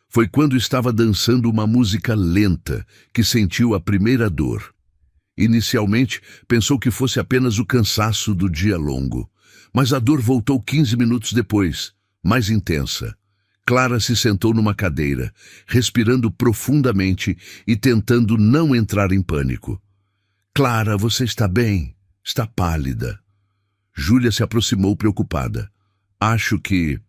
Foi quando estava dançando uma música lenta que sentiu a primeira dor. Inicialmente, pensou que fosse apenas o cansaço do dia longo, mas a dor voltou 15 minutos depois, mais intensa. Clara se sentou numa cadeira, respirando profundamente e tentando não entrar em pânico. "Clara, você está bem? Está pálida." Júlia se aproximou preocupada. Acho que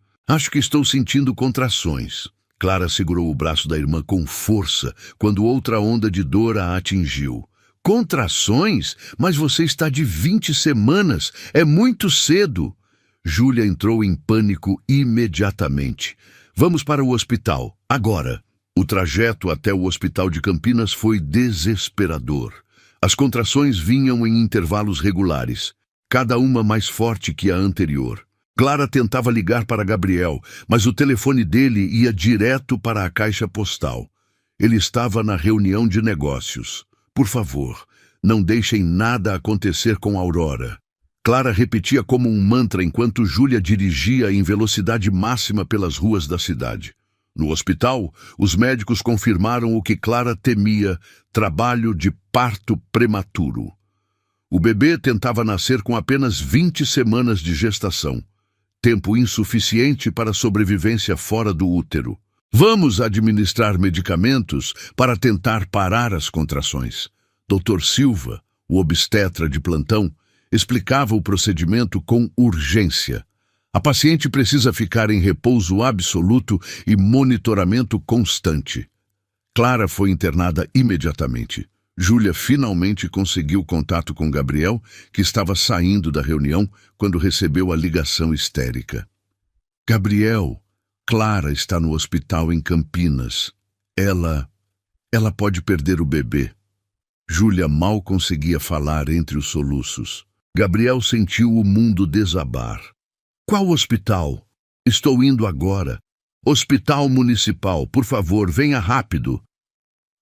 estou sentindo contrações." Clara segurou o braço da irmã com força quando outra onda de dor a atingiu. "Contrações? Mas você está de 20 semanas. É muito cedo." Júlia entrou em pânico imediatamente. "Vamos para o hospital, agora." O trajeto até o hospital de Campinas foi desesperador. As contrações vinham em intervalos regulares, cada uma mais forte que a anterior. Clara tentava ligar para Gabriel, mas o telefone dele ia direto para a caixa postal. Ele estava na reunião de negócios. Por favor, não deixem nada acontecer com Aurora. Clara repetia como um mantra enquanto Júlia dirigia em velocidade máxima pelas ruas da cidade. No hospital, os médicos confirmaram o que Clara temia: trabalho de parto prematuro. O bebê tentava nascer com apenas 20 semanas de gestação. Tempo insuficiente para sobrevivência fora do útero. Vamos administrar medicamentos para tentar parar as contrações. Dr. Silva, o obstetra de plantão, explicava o procedimento com urgência. A paciente precisa ficar em repouso absoluto e monitoramento constante. Clara foi internada imediatamente. Júlia finalmente conseguiu contato com Gabriel, que estava saindo da reunião quando recebeu a ligação histérica. Gabriel, Clara está no hospital em Campinas. Ela pode perder o bebê. Júlia mal conseguia falar entre os soluços. Gabriel sentiu o mundo desabar. Qual hospital? Estou indo agora. Hospital Municipal, por favor, venha rápido.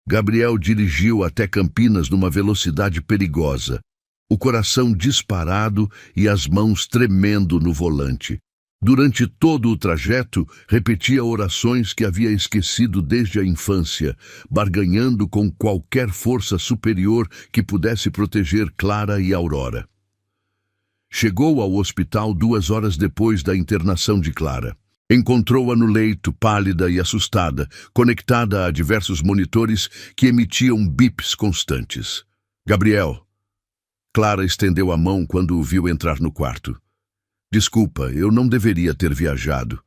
Gabriel dirigiu até Campinas numa velocidade perigosa, o coração disparado e as mãos tremendo no volante. Durante todo o trajeto, repetia orações que havia esquecido desde a infância, barganhando com qualquer força superior que pudesse proteger Clara e Aurora. Chegou ao hospital 2 horas depois da internação de Clara. Encontrou-a no leito, pálida e assustada, conectada a diversos monitores que emitiam bips constantes. Gabriel. Clara estendeu a mão quando o viu entrar no quarto. Desculpa, eu não deveria ter viajado.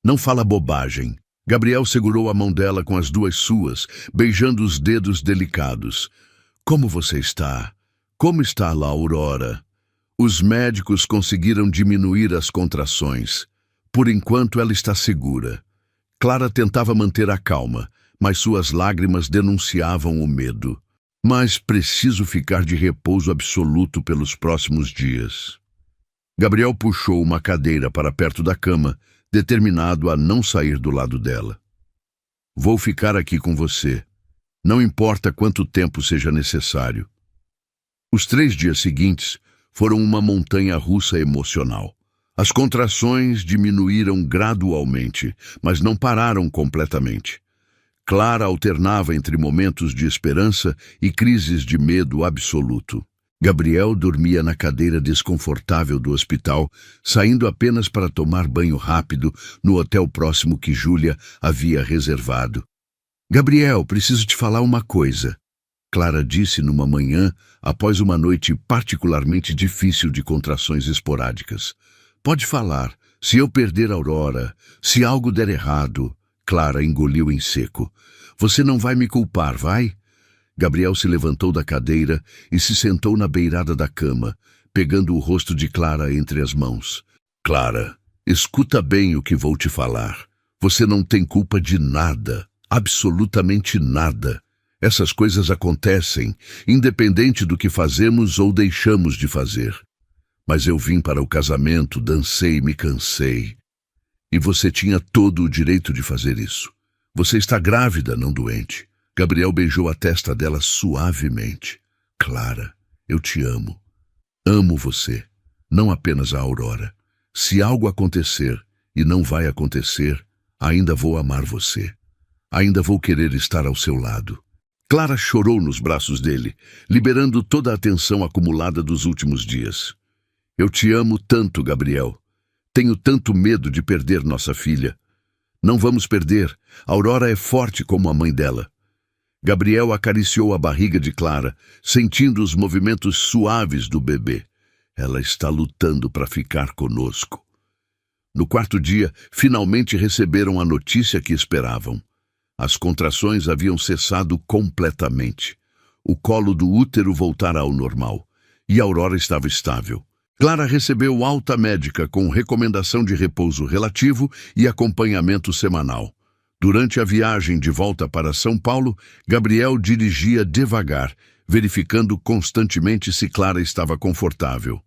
Não fala bobagem. Gabriel segurou a mão dela com as 2 suas, beijando os dedos delicados. Como você está? Como está lá, Aurora? Os médicos conseguiram diminuir as contrações. Por enquanto, ela está segura. Clara tentava manter a calma, mas suas lágrimas denunciavam o medo. Mas preciso ficar de repouso absoluto pelos próximos dias. Gabriel puxou uma cadeira para perto da cama, determinado a não sair do lado dela. Vou ficar aqui com você. Não importa quanto tempo seja necessário. Os 3 dias seguintes foram uma montanha-russa emocional. As contrações diminuíram gradualmente, mas não pararam completamente. Clara alternava entre momentos de esperança e crises de medo absoluto. Gabriel dormia na cadeira desconfortável do hospital, saindo apenas para tomar banho rápido no hotel próximo que Júlia havia reservado. Gabriel, preciso te falar uma coisa. Clara disse numa manhã, após uma noite particularmente difícil de contrações esporádicas. Pode falar. Se eu perder a Aurora, se algo der errado... Clara engoliu em seco. Você não vai me culpar, vai? Gabriel se levantou da cadeira e se sentou na beirada da cama, pegando o rosto de Clara entre as mãos. Clara, escuta bem o que vou te falar. Você não tem culpa de nada, absolutamente nada. Essas coisas acontecem, independente do que fazemos ou deixamos de fazer. Mas eu vim para o casamento, dancei e me cansei. E você tinha todo o direito de fazer isso. Você está grávida, não doente. Gabriel beijou a testa dela suavemente. Clara, eu te amo. Amo você, não apenas a Aurora. Se algo acontecer, e não vai acontecer, ainda vou amar você. Ainda vou querer estar ao seu lado. Clara chorou nos braços dele, liberando toda a tensão acumulada dos últimos dias. Eu te amo tanto, Gabriel. Tenho tanto medo de perder nossa filha. Não vamos perder. Aurora é forte como a mãe dela. Gabriel acariciou a barriga de Clara, sentindo os movimentos suaves do bebê. Ela está lutando para ficar conosco. No 4º dia, finalmente receberam a notícia que esperavam. As contrações haviam cessado completamente. O colo do útero voltara ao normal. E Aurora estava estável. Clara recebeu alta médica com recomendação de repouso relativo e acompanhamento semanal. Durante a viagem de volta para São Paulo, Gabriel dirigia devagar, verificando constantemente se Clara estava confortável.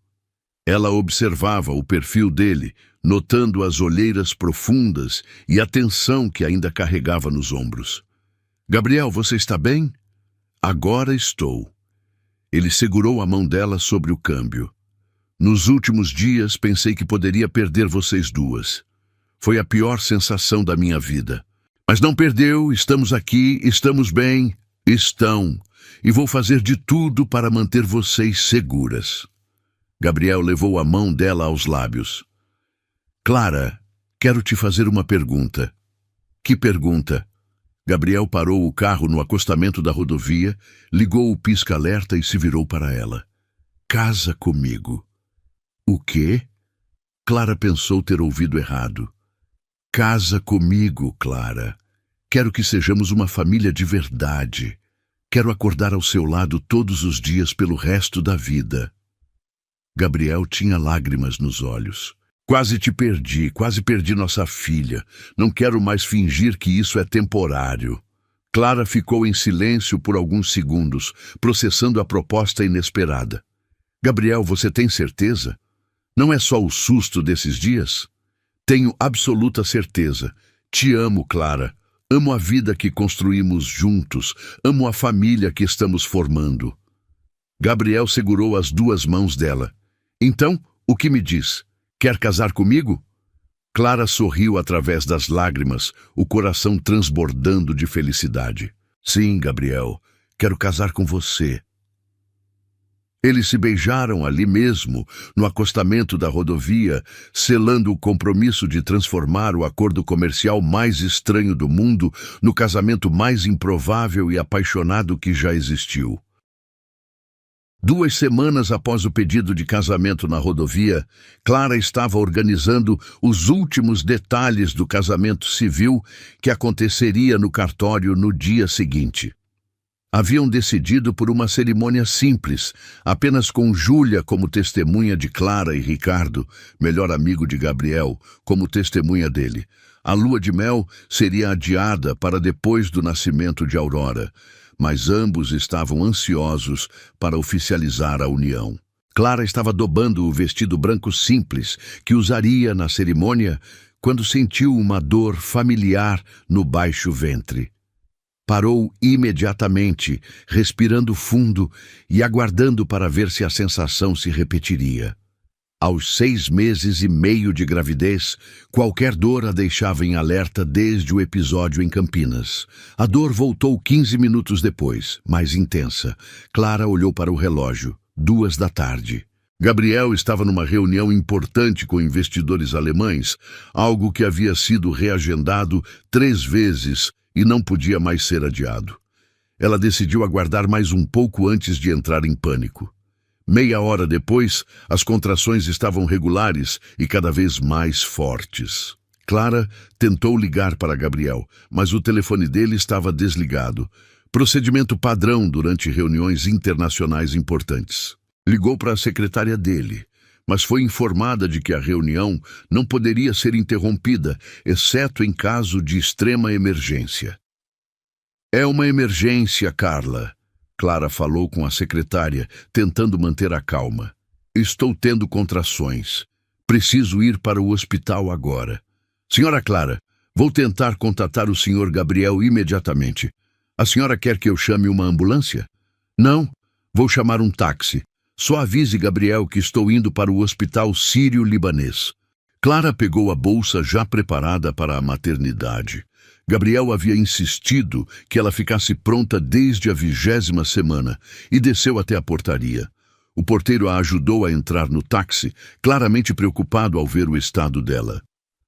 Ela observava o perfil dele, notando as olheiras profundas e a tensão que ainda carregava nos ombros. "Gabriel, você está bem?" "Agora estou." Ele segurou a mão dela sobre o câmbio. "Nos últimos dias pensei que poderia perder vocês duas. Foi a pior sensação da minha vida. Mas não perdeu, estamos aqui, estamos bem." "Estão, e vou fazer de tudo para manter vocês seguras." Gabriel levou a mão dela aos lábios. "Clara, quero te fazer uma pergunta." "Que pergunta?" Gabriel parou o carro no acostamento da rodovia, ligou o pisca-alerta e se virou para ela. "Casa comigo." "O quê?" Clara pensou ter ouvido errado. "Casa comigo, Clara. Quero que sejamos uma família de verdade. Quero acordar ao seu lado todos os dias pelo resto da vida." Gabriel tinha lágrimas nos olhos. "Quase te perdi, quase perdi nossa filha. Não quero mais fingir que isso é temporário." Clara ficou em silêncio por alguns segundos, processando a proposta inesperada. "Gabriel, você tem certeza? Não é só o susto desses dias?" "Tenho absoluta certeza. Te amo, Clara. Amo a vida que construímos juntos. Amo a família que estamos formando." Gabriel segurou as duas mãos dela. "Então, o que me diz? Quer casar comigo?" Clara sorriu através das lágrimas, o coração transbordando de felicidade. "Sim, Gabriel, quero casar com você." Eles se beijaram ali mesmo, no acostamento da rodovia, selando o compromisso de transformar o acordo comercial mais estranho do mundo no casamento mais improvável e apaixonado que já existiu. 2 semanas após o pedido de casamento na rodovia, Clara estava organizando os últimos detalhes do casamento civil que aconteceria no cartório no dia seguinte. Haviam decidido por uma cerimônia simples, apenas com Júlia como testemunha de Clara e Ricardo, melhor amigo de Gabriel, como testemunha dele. A lua de mel seria adiada para depois do nascimento de Aurora, mas ambos estavam ansiosos para oficializar a união. Clara estava dobando o vestido branco simples que usaria na cerimônia quando sentiu uma dor familiar no baixo ventre. Parou imediatamente, respirando fundo e aguardando para ver se a sensação se repetiria. Aos 6 meses e meio de gravidez, qualquer dor a deixava em alerta desde o episódio em Campinas. A dor voltou 15 minutos depois, mais intensa. Clara olhou para o relógio, 2 da tarde. Gabriel estava numa reunião importante com investidores alemães, algo que havia sido reagendado 3 vezes e não podia mais ser adiado. Ela decidiu aguardar mais um pouco antes de entrar em pânico. Meia hora depois, as contrações estavam regulares e cada vez mais fortes. Clara tentou ligar para Gabriel, mas o telefone dele estava desligado. Procedimento padrão durante reuniões internacionais importantes. Ligou para a secretária dele, mas foi informada de que a reunião não poderia ser interrompida, exceto em caso de extrema emergência. "É uma emergência, Carla." Clara falou com a secretária, tentando manter a calma. "Estou tendo contrações. Preciso ir para o hospital agora." "Senhora Clara, vou tentar contatar o senhor Gabriel imediatamente. A senhora quer que eu chame uma ambulância?" "Não, vou chamar um táxi. Só avise Gabriel que estou indo para o hospital sírio-libanês." Clara pegou a bolsa já preparada para a maternidade. Gabriel havia insistido que ela ficasse pronta desde a 20ª semana e desceu até a portaria. O porteiro a ajudou a entrar no táxi, claramente preocupado ao ver o estado dela.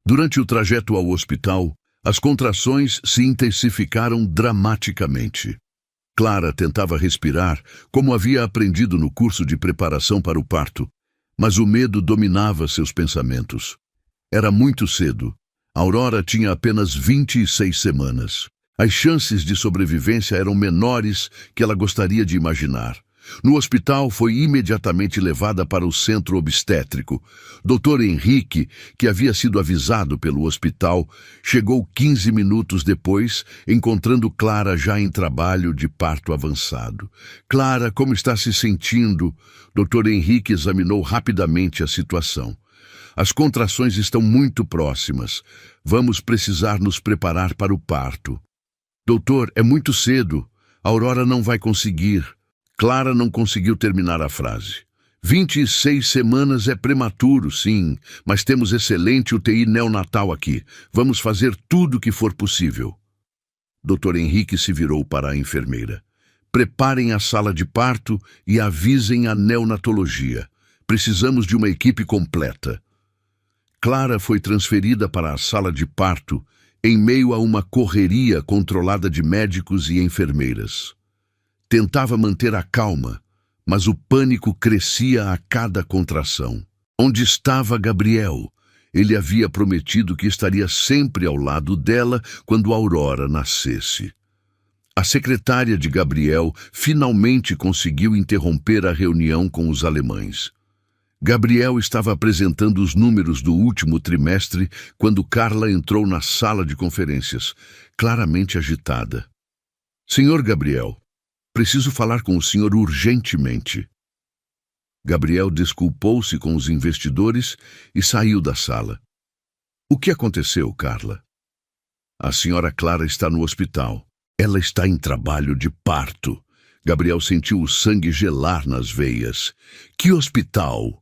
Durante o trajeto ao hospital, as contrações se intensificaram dramaticamente. Clara tentava respirar, como havia aprendido no curso de preparação para o parto, mas o medo dominava seus pensamentos. Era muito cedo. Aurora tinha apenas 26 semanas. As chances de sobrevivência eram menores que ela gostaria de imaginar. No hospital, foi imediatamente levada para o centro obstétrico. Dr. Henrique, que havia sido avisado pelo hospital, chegou 15 minutos depois, encontrando Clara já em trabalho de parto avançado. Clara, como está se sentindo? Dr. Henrique examinou rapidamente a situação. As contrações estão muito próximas. Vamos precisar nos preparar para o parto. Doutor, é muito cedo. A Aurora não vai conseguir. Clara não conseguiu terminar a frase. 26 semanas é prematuro, sim, mas temos excelente UTI neonatal aqui. Vamos fazer tudo o que for possível. Dr. Henrique se virou para a enfermeira. Preparem a sala de parto e avisem a neonatologia. Precisamos de uma equipe completa. Clara foi transferida para a sala de parto em meio a uma correria controlada de médicos e enfermeiras. Tentava manter a calma, mas o pânico crescia a cada contração. Onde estava Gabriel? Ele havia prometido que estaria sempre ao lado dela quando Aurora nascesse. A secretária de Gabriel finalmente conseguiu interromper a reunião com os alemães. Gabriel estava apresentando os números do último trimestre quando Carla entrou na sala de conferências, claramente agitada. Senhor Gabriel, preciso falar com o senhor urgentemente. Gabriel desculpou-se com os investidores e saiu da sala. O que aconteceu, Carla? A senhora Clara está no hospital. Ela está em trabalho de parto. Gabriel sentiu o sangue gelar nas veias. Que hospital?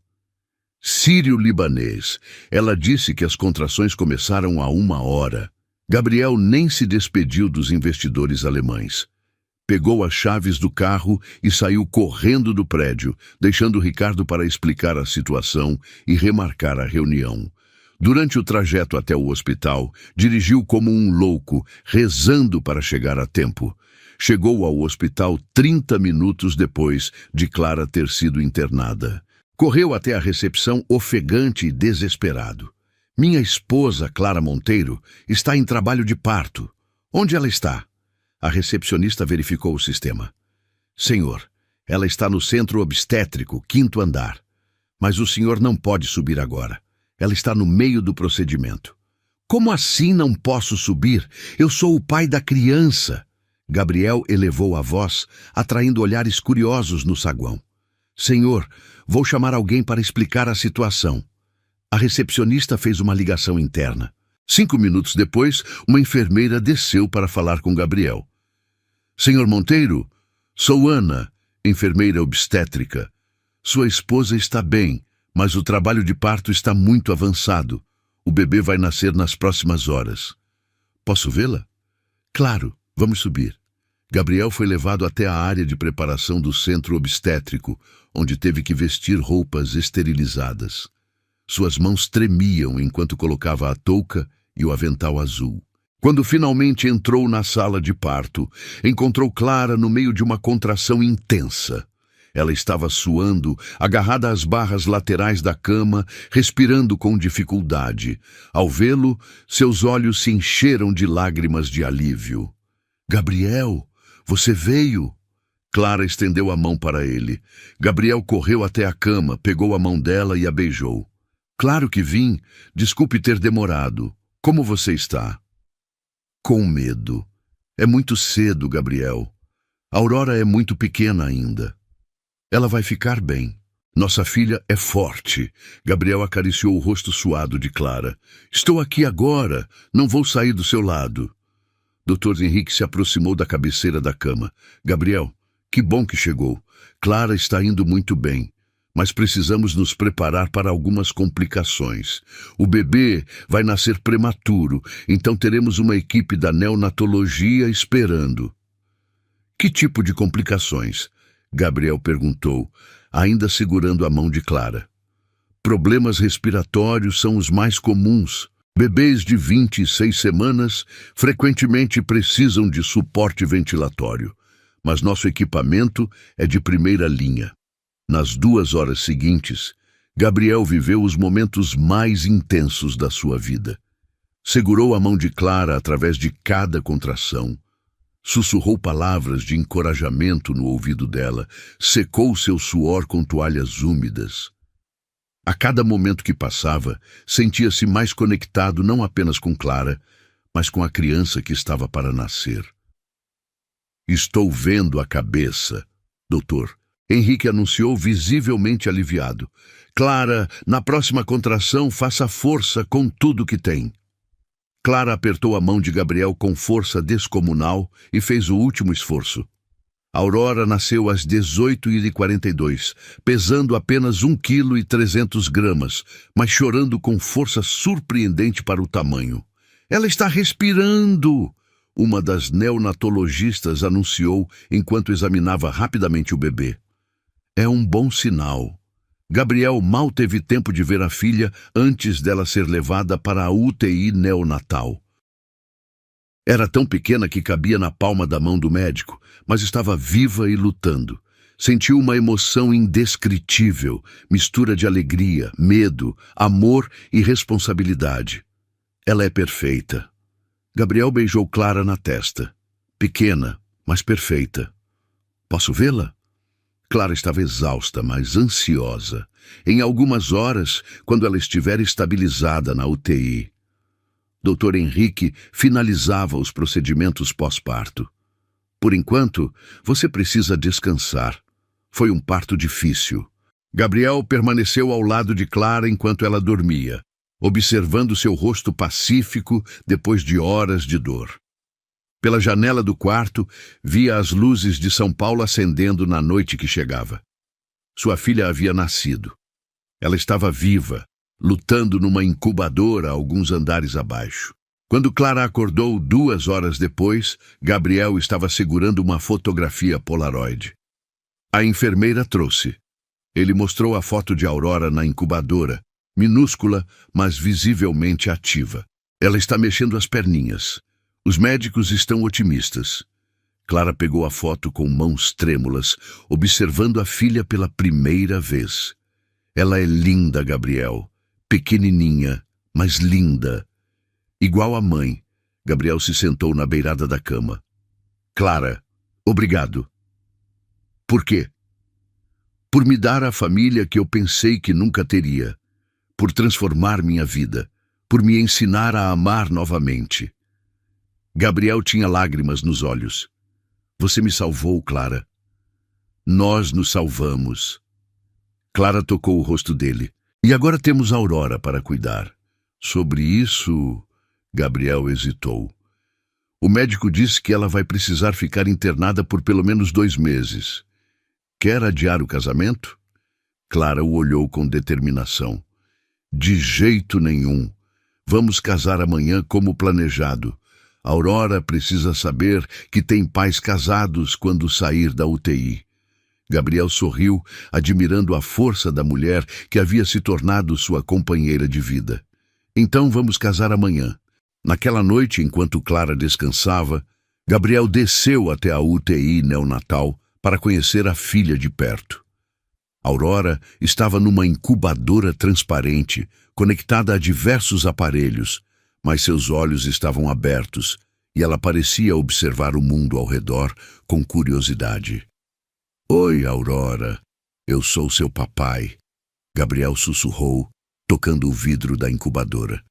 Sírio-libanês. Ela disse que as contrações começaram há 1 hora. Gabriel nem se despediu dos investidores alemães. Pegou as chaves do carro e saiu correndo do prédio, deixando Ricardo para explicar a situação e remarcar a reunião. Durante o trajeto até o hospital, dirigiu como um louco, rezando para chegar a tempo. Chegou ao hospital 30 minutos depois de Clara ter sido internada. Correu até a recepção ofegante e desesperado. Minha esposa, Clara Monteiro, está em trabalho de parto. Onde ela está? A recepcionista verificou o sistema. Senhor, ela está no centro obstétrico, 5º andar. Mas o senhor não pode subir agora. Ela está no meio do procedimento. Como assim não posso subir? Eu sou o pai da criança. Gabriel elevou a voz, atraindo olhares curiosos no saguão. Senhor, vou chamar alguém para explicar a situação. A recepcionista fez uma ligação interna. 5 minutos depois, uma enfermeira desceu para falar com Gabriel. Senhor Monteiro, sou Ana, enfermeira obstétrica. Sua esposa está bem, mas o trabalho de parto está muito avançado. O bebê vai nascer nas próximas horas. Posso vê-la? Claro, vamos subir. Gabriel foi levado até a área de preparação do centro obstétrico, onde teve que vestir roupas esterilizadas. Suas mãos tremiam enquanto colocava a touca e o avental azul. Quando finalmente entrou na sala de parto, encontrou Clara no meio de uma contração intensa. Ela estava suando, agarrada às barras laterais da cama, respirando com dificuldade. Ao vê-lo, seus olhos se encheram de lágrimas de alívio. Gabriel, você veio? Clara estendeu a mão para ele. Gabriel correu até a cama, pegou a mão dela e a beijou. Claro que vim. Desculpe ter demorado. Como você está? Com medo. É muito cedo, Gabriel. A Aurora é muito pequena ainda. Ela vai ficar bem. Nossa filha é forte. Gabriel acariciou o rosto suado de Clara. Estou aqui agora. Não vou sair do seu lado. Dr. Henrique se aproximou da cabeceira da cama. Gabriel, que bom que chegou. Clara está indo muito bem, mas precisamos nos preparar para algumas complicações. O bebê vai nascer prematuro, então teremos uma equipe da neonatologia esperando. Que tipo de complicações? Gabriel perguntou, ainda segurando a mão de Clara. Problemas respiratórios são os mais comuns. Bebês de 26 semanas frequentemente precisam de suporte ventilatório, mas nosso equipamento é de primeira linha. Nas 2 horas seguintes, Gabriel viveu os momentos mais intensos da sua vida. Segurou a mão de Clara através de cada contração. Sussurrou palavras de encorajamento no ouvido dela, secou seu suor com toalhas úmidas. A cada momento que passava, sentia-se mais conectado não apenas com Clara, mas com a criança que estava para nascer. Estou vendo a cabeça, doutor. Henrique anunciou visivelmente aliviado. Clara, na próxima contração, faça força com tudo que tem. Clara apertou a mão de Gabriel com força descomunal e fez o último esforço. Aurora nasceu às 18h42, pesando apenas 1,3 kg, mas chorando com força surpreendente para o tamanho. Ela está respirando! Uma das neonatologistas anunciou enquanto examinava rapidamente o bebê. É um bom sinal. Gabriel mal teve tempo de ver a filha antes dela ser levada para a UTI neonatal. Era tão pequena que cabia na palma da mão do médico, mas estava viva e lutando. Sentiu uma emoção indescritível, mistura de alegria, medo, amor e responsabilidade. Ela é perfeita. Gabriel beijou Clara na testa. Pequena, mas perfeita. Posso vê-la? Clara estava exausta, mas ansiosa. Em algumas horas, quando ela estiver estabilizada na UTI. Dr. Henrique finalizava os procedimentos pós-parto. Por enquanto, você precisa descansar. Foi um parto difícil. Gabriel permaneceu ao lado de Clara enquanto ela dormia, observando seu rosto pacífico depois de horas de dor. Pela janela do quarto, via as luzes de São Paulo acendendo na noite que chegava. Sua filha havia nascido. Ela estava viva, lutando numa incubadora alguns andares abaixo. Quando Clara acordou 2 horas depois, Gabriel estava segurando uma fotografia Polaroid. A enfermeira trouxe. Ele mostrou a foto de Aurora na incubadora, minúscula, mas visivelmente ativa. Ela está mexendo as perninhas. Os médicos estão otimistas. Clara pegou a foto com mãos trêmulas, observando a filha pela primeira vez. Ela é linda, Gabriel. Pequenininha, mas linda. Igual a mãe. Gabriel se sentou na beirada da cama. Clara, obrigado. Por quê? Por me dar a família que eu pensei que nunca teria. Por transformar minha vida. Por me ensinar a amar novamente. Gabriel tinha lágrimas nos olhos. Você me salvou, Clara. Nós nos salvamos. Clara tocou o rosto dele. E agora temos Aurora para cuidar. Sobre isso, Gabriel hesitou. O médico disse que ela vai precisar ficar internada por pelo menos 2 meses. Quer adiar o casamento? Clara o olhou com determinação. De jeito nenhum. Vamos casar amanhã como planejado. Aurora precisa saber que tem pais casados quando sair da UTI. Gabriel sorriu, admirando a força da mulher que havia se tornado sua companheira de vida. Então vamos casar amanhã. Naquela noite, enquanto Clara descansava, Gabriel desceu até a UTI neonatal para conhecer a filha de perto. Aurora estava numa incubadora transparente, conectada a diversos aparelhos, mas seus olhos estavam abertos e ela parecia observar o mundo ao redor com curiosidade. Oi, Aurora. Eu sou seu papai. Gabriel sussurrou, tocando o vidro da incubadora.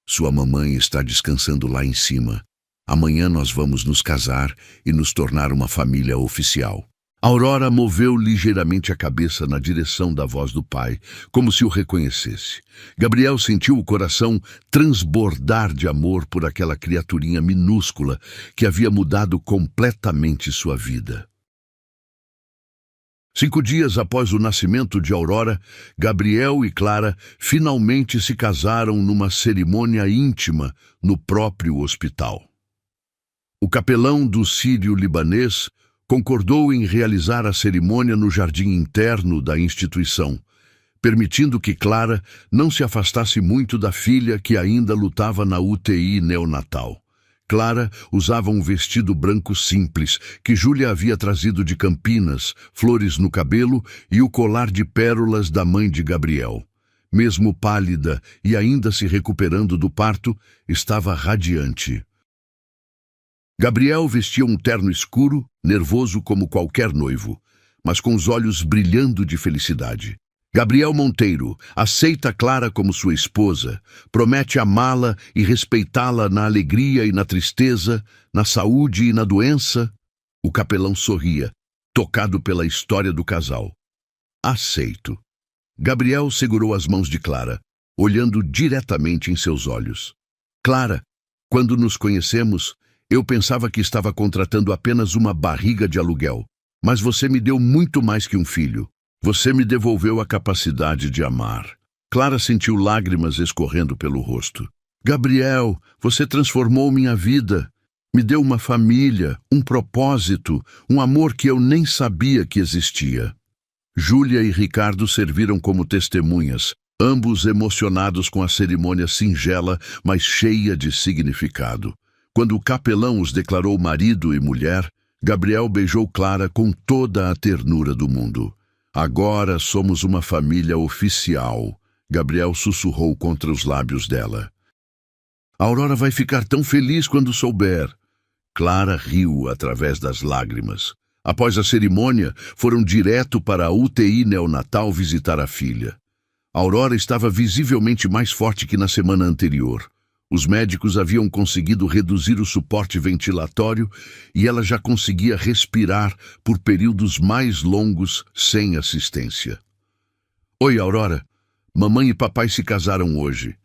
Sua mamãe está descansando lá em cima. Amanhã nós vamos nos casar e nos tornar uma família oficial. Aurora moveu ligeiramente a cabeça na direção da voz do pai, como se o reconhecesse. Gabriel sentiu o coração transbordar de amor por aquela criaturinha minúscula que havia mudado completamente sua vida. 5 dias após o nascimento de Aurora, Gabriel e Clara finalmente se casaram numa cerimônia íntima no próprio hospital. O capelão do sírio-libanês concordou em realizar a cerimônia no jardim interno da instituição, permitindo que Clara não se afastasse muito da filha que ainda lutava na UTI neonatal. Clara usava um vestido branco simples, que Júlia havia trazido de Campinas, flores no cabelo e o colar de pérolas da mãe de Gabriel. Mesmo pálida e ainda se recuperando do parto, estava radiante. Gabriel vestia um terno escuro, nervoso como qualquer noivo, mas com os olhos brilhando de felicidade. Gabriel Monteiro aceita Clara como sua esposa, promete amá-la e respeitá-la na alegria e na tristeza, na saúde e na doença. O capelão sorria, tocado pela história do casal. Aceito. Gabriel segurou as mãos de Clara, olhando diretamente em seus olhos. Clara, quando nos conhecemos, eu pensava que estava contratando apenas uma barriga de aluguel, mas você me deu muito mais que um filho. Você me devolveu a capacidade de amar. Clara sentiu lágrimas escorrendo pelo rosto. Gabriel, você transformou minha vida. Me deu uma família, um propósito, um amor que eu nem sabia que existia. Júlia e Ricardo serviram como testemunhas, ambos emocionados com a cerimônia singela, mas cheia de significado. Quando o capelão os declarou marido e mulher, Gabriel beijou Clara com toda a ternura do mundo. Agora somos uma família oficial, Gabriel sussurrou contra os lábios dela. A Aurora vai ficar tão feliz quando souber. Clara riu através das lágrimas. Após a cerimônia, foram direto para a UTI neonatal visitar a filha. A Aurora estava visivelmente mais forte que na semana anterior. Os médicos haviam conseguido reduzir o suporte ventilatório e ela já conseguia respirar por períodos mais longos sem assistência. Oi, Aurora. Mamãe e papai se casaram hoje.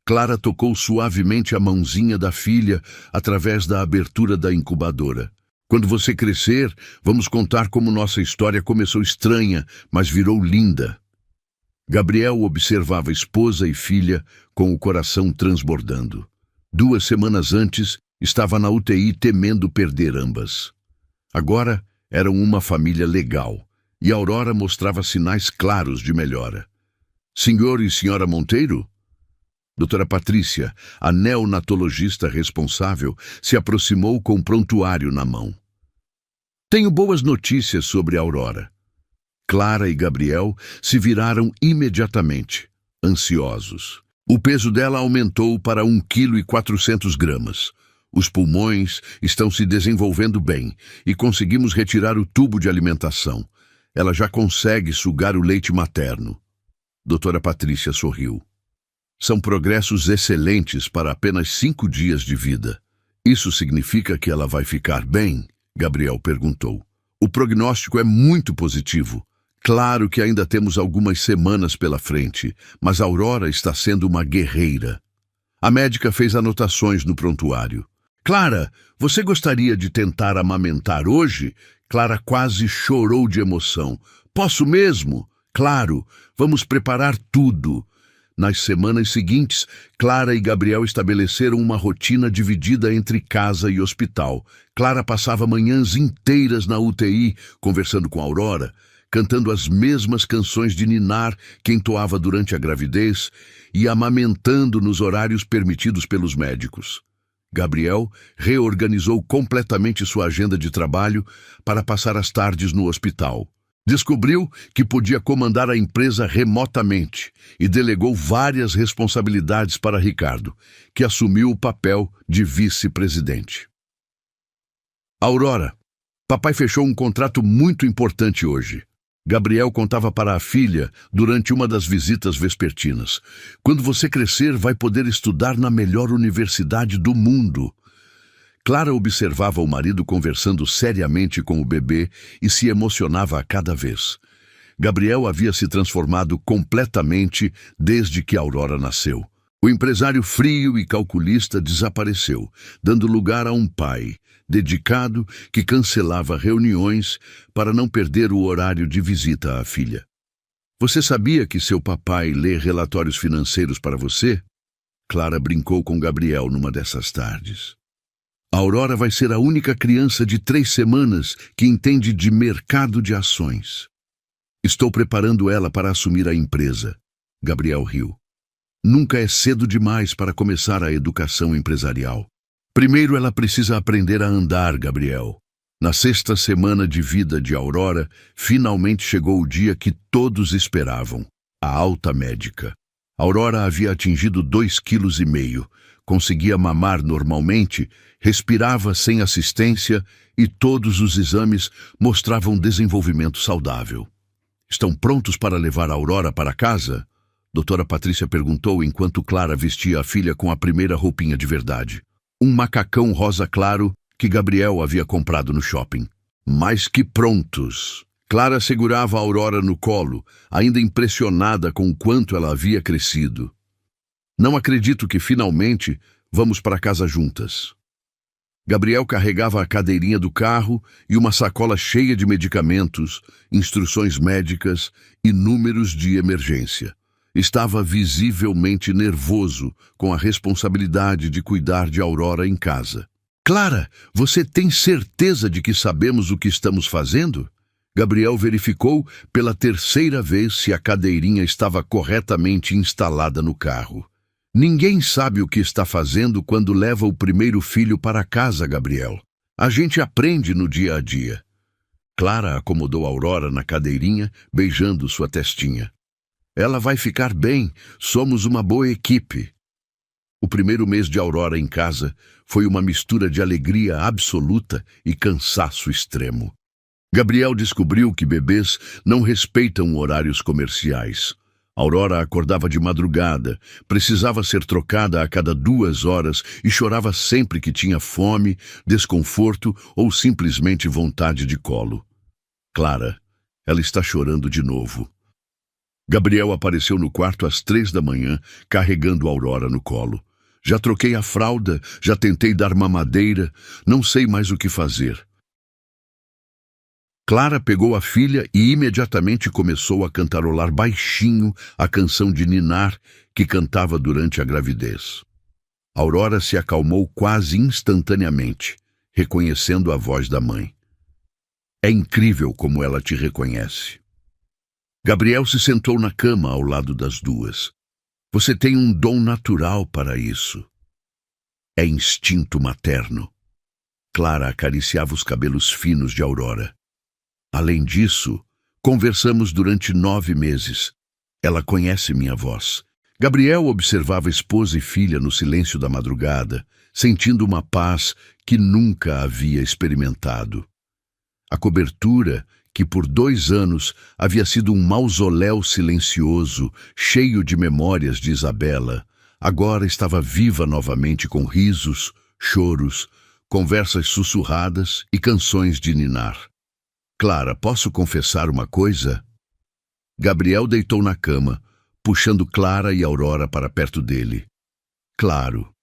Clara tocou suavemente a mãozinha da filha através da abertura da incubadora. Quando você crescer, vamos contar como nossa história começou estranha, mas virou linda. Gabriel observava esposa e filha com o coração transbordando. 2 semanas antes, estava na UTI temendo perder ambas. Agora, eram uma família legal, e Aurora mostrava sinais claros de melhora. Senhor e senhora Monteiro? Doutora Patrícia, a neonatologista responsável, se aproximou com um prontuário na mão. Tenho boas notícias sobre Aurora. Clara e Gabriel se viraram imediatamente, ansiosos. O peso dela aumentou para 1,4 kg. Os pulmões estão se desenvolvendo bem e conseguimos retirar o tubo de alimentação. Ela já consegue sugar o leite materno. Doutora Patrícia sorriu. São progressos excelentes para apenas 5 dias de vida. Isso significa que ela vai ficar bem? Gabriel perguntou. O prognóstico é muito positivo. Claro que ainda temos algumas semanas pela frente, mas Aurora está sendo uma guerreira. A médica fez anotações no prontuário. Clara, você gostaria de tentar amamentar hoje? Clara quase chorou de emoção. Posso mesmo? Claro, vamos preparar tudo. Nas semanas seguintes, Clara e Gabriel estabeleceram uma rotina dividida entre casa e hospital. Clara passava manhãs inteiras na UTI, conversando com Aurora, cantando as mesmas canções de ninar que entoava durante a gravidez e amamentando nos horários permitidos pelos médicos. Gabriel reorganizou completamente sua agenda de trabalho para passar as tardes no hospital. Descobriu que podia comandar a empresa remotamente e delegou várias responsabilidades para Ricardo, que assumiu o papel de vice-presidente. Aurora, papai fechou um contrato muito importante hoje. Gabriel contava para a filha durante uma das visitas vespertinas. Quando você crescer, vai poder estudar na melhor universidade do mundo. Clara observava o marido conversando seriamente com o bebê e se emocionava a cada vez. Gabriel havia se transformado completamente desde que Aurora nasceu. O empresário frio e calculista desapareceu, dando lugar a um pai dedicado que cancelava reuniões para não perder o horário de visita à filha. Você sabia que seu papai lê relatórios financeiros para você? Clara brincou com Gabriel numa dessas tardes. A Aurora vai ser a única criança de 3 semanas que entende de mercado de ações. Estou preparando ela para assumir a empresa. Gabriel riu. Nunca é cedo demais para começar a educação empresarial. Primeiro ela precisa aprender a andar, Gabriel. Na 6ª semana de vida de Aurora, finalmente chegou o dia que todos esperavam, a alta médica. Aurora havia atingido 2,5 kg, conseguia mamar normalmente, respirava sem assistência e todos os exames mostravam desenvolvimento saudável. Estão prontos para levar a Aurora para casa? Doutora Patrícia perguntou enquanto Clara vestia a filha com a primeira roupinha de verdade. Um macacão rosa claro que Gabriel havia comprado no shopping. Mais que prontos. Clara segurava a Aurora no colo, ainda impressionada com o quanto ela havia crescido. Não acredito que finalmente vamos para casa juntas. Gabriel carregava a cadeirinha do carro e uma sacola cheia de medicamentos, instruções médicas e números de emergência. Estava visivelmente nervoso com a responsabilidade de cuidar de Aurora em casa. Clara, você tem certeza de que sabemos o que estamos fazendo? Gabriel verificou pela terceira vez se a cadeirinha estava corretamente instalada no carro. Ninguém sabe o que está fazendo quando leva o primeiro filho para casa, Gabriel. A gente aprende no dia a dia. Clara acomodou Aurora na cadeirinha, beijando sua testinha. Ela vai ficar bem, somos uma boa equipe. O primeiro mês de Aurora em casa foi uma mistura de alegria absoluta e cansaço extremo. Gabriel descobriu que bebês não respeitam horários comerciais. Aurora acordava de madrugada, precisava ser trocada a cada 2 horas e chorava sempre que tinha fome, desconforto ou simplesmente vontade de colo. Clara, ela está chorando de novo. Gabriel apareceu no quarto às 3 da manhã, carregando Aurora no colo. Já troquei a fralda, já tentei dar mamadeira, não sei mais o que fazer. Clara pegou a filha e imediatamente começou a cantarolar baixinho a canção de ninar que cantava durante a gravidez. Aurora se acalmou quase instantaneamente, reconhecendo a voz da mãe. É incrível como ela te reconhece. Gabriel se sentou na cama ao lado das duas. Você tem um dom natural para isso. É instinto materno. Clara acariciava os cabelos finos de Aurora. Além disso, conversamos durante 9 meses. Ela conhece minha voz. Gabriel observava esposa e filha no silêncio da madrugada, sentindo uma paz que nunca havia experimentado. A cobertura, que por 2 anos havia sido um mausoléu silencioso, cheio de memórias de Isabela, agora estava viva novamente com risos, choros, conversas sussurradas e canções de ninar. Clara, posso confessar uma coisa? Gabriel deitou na cama, puxando Clara e Aurora para perto dele. Claro.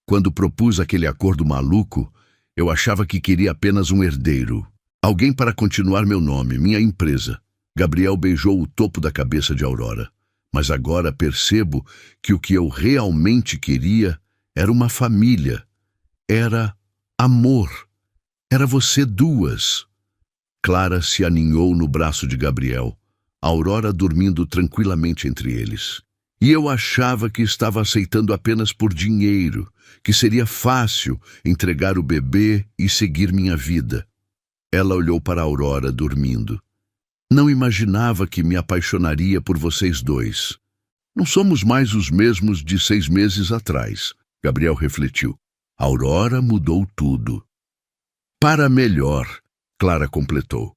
Quando propus aquele acordo maluco, eu achava que queria apenas um herdeiro. Alguém para continuar meu nome, minha empresa. Gabriel beijou o topo da cabeça de Aurora. Mas agora percebo que o que eu realmente queria era uma família. Era amor. Era você duas. Clara se aninhou no braço de Gabriel, Aurora dormindo tranquilamente entre eles. E eu achava que estava aceitando apenas por dinheiro, que seria fácil entregar o bebê e seguir minha vida. Ela olhou para Aurora dormindo. Não imaginava que me apaixonaria por vocês dois. Não somos mais os mesmos de 6 meses atrás, Gabriel refletiu. Aurora mudou tudo. Para melhor, Clara completou.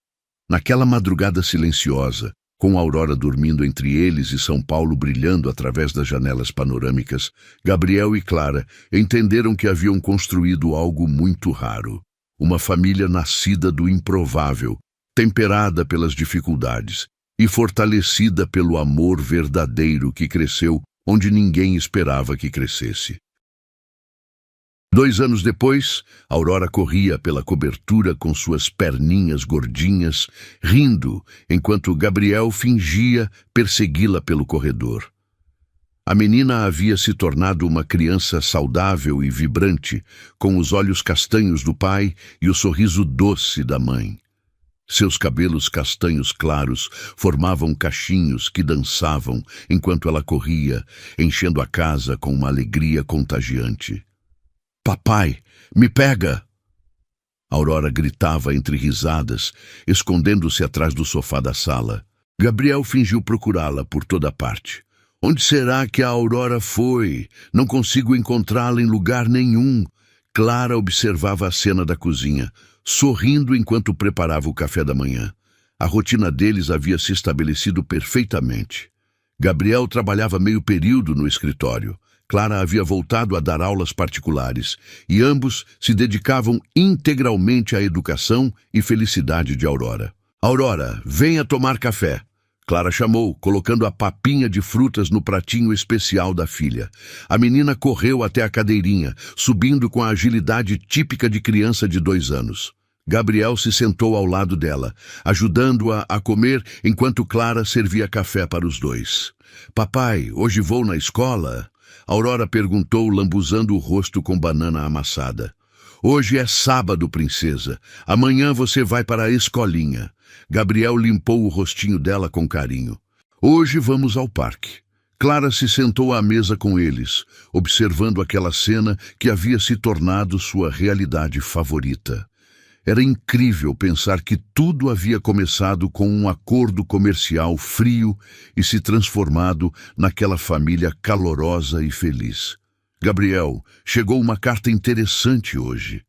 Naquela madrugada silenciosa, com Aurora dormindo entre eles e São Paulo brilhando através das janelas panorâmicas, Gabriel e Clara entenderam que haviam construído algo muito raro. Uma família nascida do improvável, temperada pelas dificuldades e fortalecida pelo amor verdadeiro que cresceu onde ninguém esperava que crescesse. 2 anos depois, Aurora corria pela cobertura com suas perninhas gordinhas, rindo, enquanto Gabriel fingia persegui-la pelo corredor. A menina havia se tornado uma criança saudável e vibrante, com os olhos castanhos do pai e o sorriso doce da mãe. Seus cabelos castanhos claros formavam cachinhos que dançavam enquanto ela corria, enchendo a casa com uma alegria contagiante. Papai, me pega! Aurora gritava entre risadas, escondendo-se atrás do sofá da sala. Gabriel fingiu procurá-la por toda parte. Onde será que a Aurora foi? Não consigo encontrá-la em lugar nenhum. Clara observava a cena da cozinha, sorrindo enquanto preparava o café da manhã. A rotina deles havia se estabelecido perfeitamente. Gabriel trabalhava meio período no escritório. Clara havia voltado a dar aulas particulares e ambos se dedicavam integralmente à educação e felicidade de Aurora. Aurora, venha tomar café. Clara chamou, colocando a papinha de frutas no pratinho especial da filha. A menina correu até a cadeirinha, subindo com a agilidade típica de criança de 2 anos. Gabriel se sentou ao lado dela, ajudando-a a comer enquanto Clara servia café para os dois. Papai, hoje vou na escola? Aurora perguntou, lambuzando o rosto com banana amassada. Hoje é sábado, princesa. Amanhã você vai para a escolinha. Gabriel limpou o rostinho dela com carinho. Hoje vamos ao parque. Clara se sentou à mesa com eles, observando aquela cena que havia se tornado sua realidade favorita. Era incrível pensar que tudo havia começado com um acordo comercial frio e se transformado naquela família calorosa e feliz. Gabriel, chegou uma carta interessante hoje.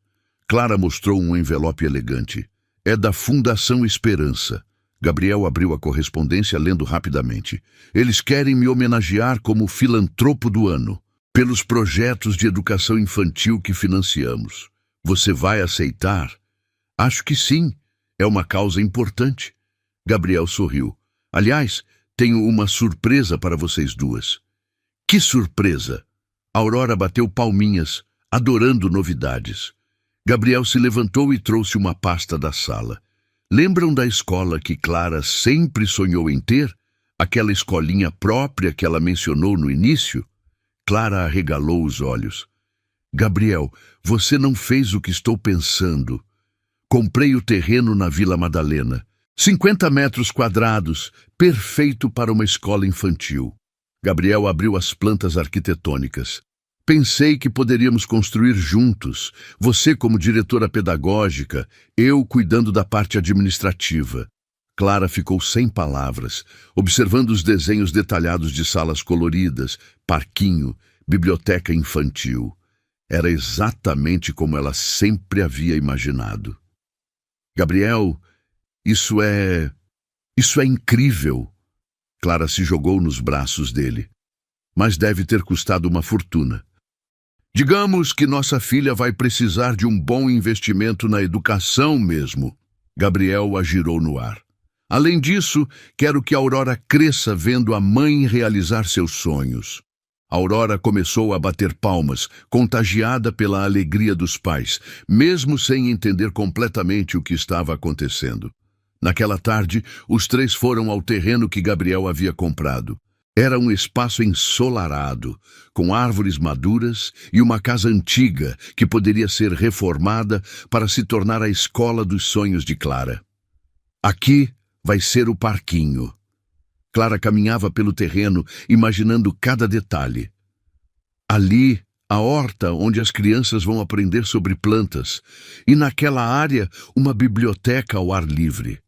Clara mostrou um envelope elegante. É da Fundação Esperança. Gabriel abriu a correspondência lendo rapidamente. Eles querem me homenagear como filantropo do ano, pelos projetos de educação infantil que financiamos. Você vai aceitar? Acho que sim. É uma causa importante. Gabriel sorriu. Aliás, tenho uma surpresa para vocês duas. Que surpresa! Aurora bateu palminhas, adorando novidades. Gabriel se levantou e trouxe uma pasta da sala. Lembram da escola que Clara sempre sonhou em ter? Aquela escolinha própria que ela mencionou no início? Clara arregalou os olhos. Gabriel, você não fez o que estou pensando. Comprei o terreno na Vila Madalena. 50 metros quadrados, perfeito para uma escola infantil. Gabriel abriu as plantas arquitetônicas. Pensei que poderíamos construir juntos, você como diretora pedagógica, eu cuidando da parte administrativa. Clara ficou sem palavras, observando os desenhos detalhados de salas coloridas, parquinho, biblioteca infantil. Era exatamente como ela sempre havia imaginado. Gabriel, isso é incrível. Clara se jogou nos braços dele. Mas deve ter custado uma fortuna. Digamos que nossa filha vai precisar de um bom investimento na educação mesmo. Gabriel a girou no ar. Além disso, quero que Aurora cresça vendo a mãe realizar seus sonhos. Aurora começou a bater palmas, contagiada pela alegria dos pais, mesmo sem entender completamente o que estava acontecendo. Naquela tarde, os 3 foram ao terreno que Gabriel havia comprado. Era um espaço ensolarado, com árvores maduras e uma casa antiga que poderia ser reformada para se tornar a escola dos sonhos de Clara. Aqui vai ser o parquinho. Clara caminhava pelo terreno, imaginando cada detalhe. Ali, a horta onde as crianças vão aprender sobre plantas, e naquela área, uma biblioteca ao ar livre.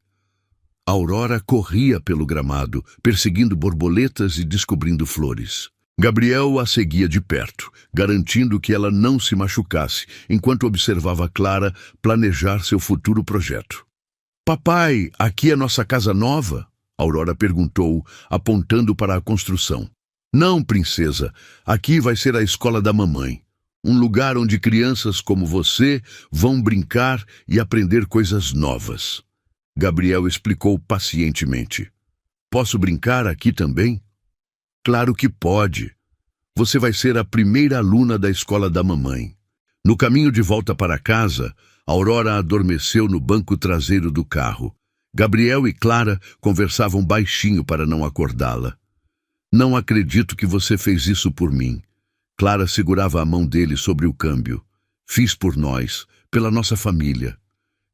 Aurora corria pelo gramado, perseguindo borboletas e descobrindo flores. Gabriel a seguia de perto, garantindo que ela não se machucasse, enquanto observava Clara planejar seu futuro projeto. Papai, aqui é nossa casa nova? Aurora perguntou, apontando para a construção. Não, princesa, aqui vai ser a escola da mamãe. Um lugar onde crianças como você vão brincar e aprender coisas novas. Gabriel explicou pacientemente. Posso brincar aqui também? Claro que pode. Você vai ser a primeira aluna da escola da mamãe. No caminho de volta para casa, Aurora adormeceu no banco traseiro do carro. Gabriel e Clara conversavam baixinho para não acordá-la. Não acredito que você fez isso por mim. Clara segurava a mão dele sobre o câmbio. Fiz por nós, pela nossa família.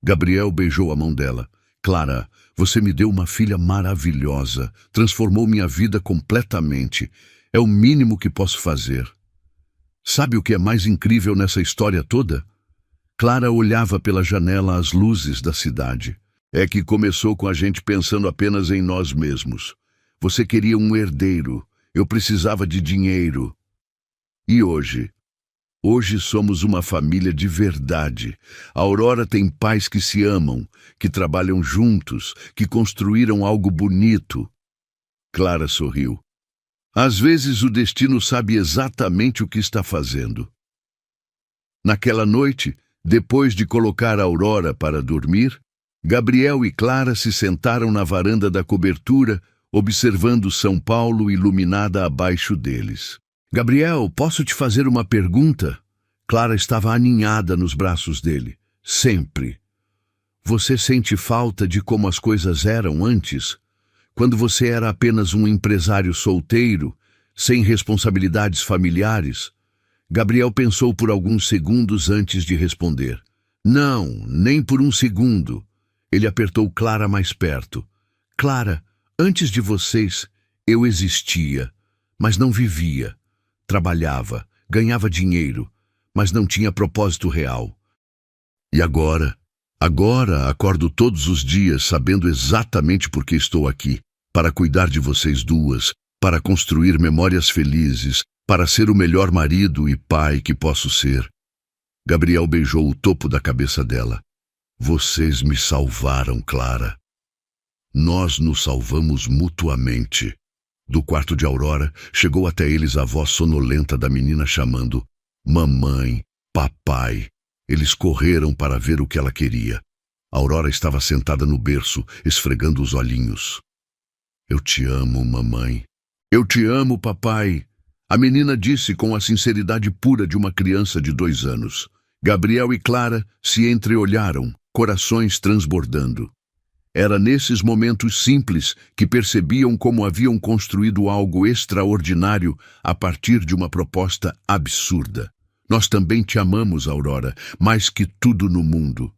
Gabriel beijou a mão dela. Clara, você me deu uma filha maravilhosa, transformou minha vida completamente. É o mínimo que posso fazer. Sabe o que é mais incrível nessa história toda? Clara olhava pela janela as luzes da cidade. É que começou com a gente pensando apenas em nós mesmos. Você queria um herdeiro, Eu precisava de dinheiro. E hoje? Hoje somos uma família de verdade. A Aurora tem pais que se amam, que trabalham juntos, que construíram algo bonito. Clara sorriu. Às vezes o destino sabe exatamente o que está fazendo. Naquela noite, depois de colocar a Aurora para dormir, Gabriel e Clara se sentaram na varanda da cobertura, observando São Paulo iluminada abaixo deles. Gabriel, posso te fazer uma pergunta? Clara estava aninhada nos braços dele. Sempre. Você sente falta de como as coisas eram antes? Quando você era apenas um empresário solteiro, sem responsabilidades familiares? Gabriel pensou por alguns segundos antes de responder. Não, nem por um segundo. Ele apertou Clara mais perto. Clara, antes de vocês, eu existia, mas não vivia. Trabalhava, ganhava dinheiro, mas não tinha propósito real. E agora? Agora acordo todos os dias sabendo exatamente por que estou aqui. Para cuidar de vocês duas, para construir memórias felizes, para ser o melhor marido e pai que posso ser. Gabriel beijou o topo da cabeça dela. Vocês me salvaram, Clara. Nós nos salvamos mutuamente. Do quarto de Aurora, chegou até eles a voz sonolenta da menina chamando mamãe, papai. Eles correram para ver o que ela queria. Aurora estava sentada no berço, esfregando os olhinhos. Eu te amo, mamãe. Eu te amo, papai. A menina disse com a sinceridade pura de uma criança de 2 anos. Gabriel e Clara se entreolharam, corações transbordando. Era nesses momentos simples que percebiam como haviam construído algo extraordinário a partir de uma proposta absurda. Nós também te amamos, Aurora, mais que tudo no mundo.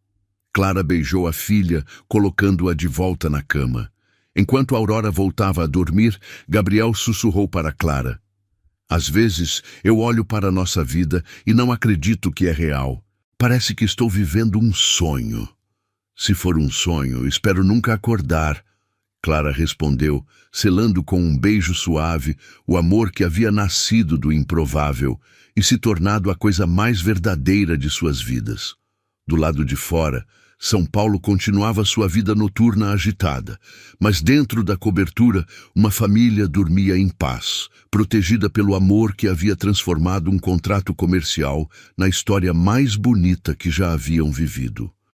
Clara beijou a filha, colocando-a de volta na cama. Enquanto Aurora voltava a dormir, Gabriel sussurrou para Clara. Às vezes, eu olho para a nossa vida e não acredito que é real. Parece que estou vivendo um sonho. Se for um sonho, espero nunca acordar. Clara respondeu, selando com um beijo suave o amor que havia nascido do improvável e se tornado a coisa mais verdadeira de suas vidas. Do lado de fora, São Paulo continuava sua vida noturna agitada, mas dentro da cobertura, uma família dormia em paz, protegida pelo amor que havia transformado um contrato comercial na história mais bonita que já haviam vivido.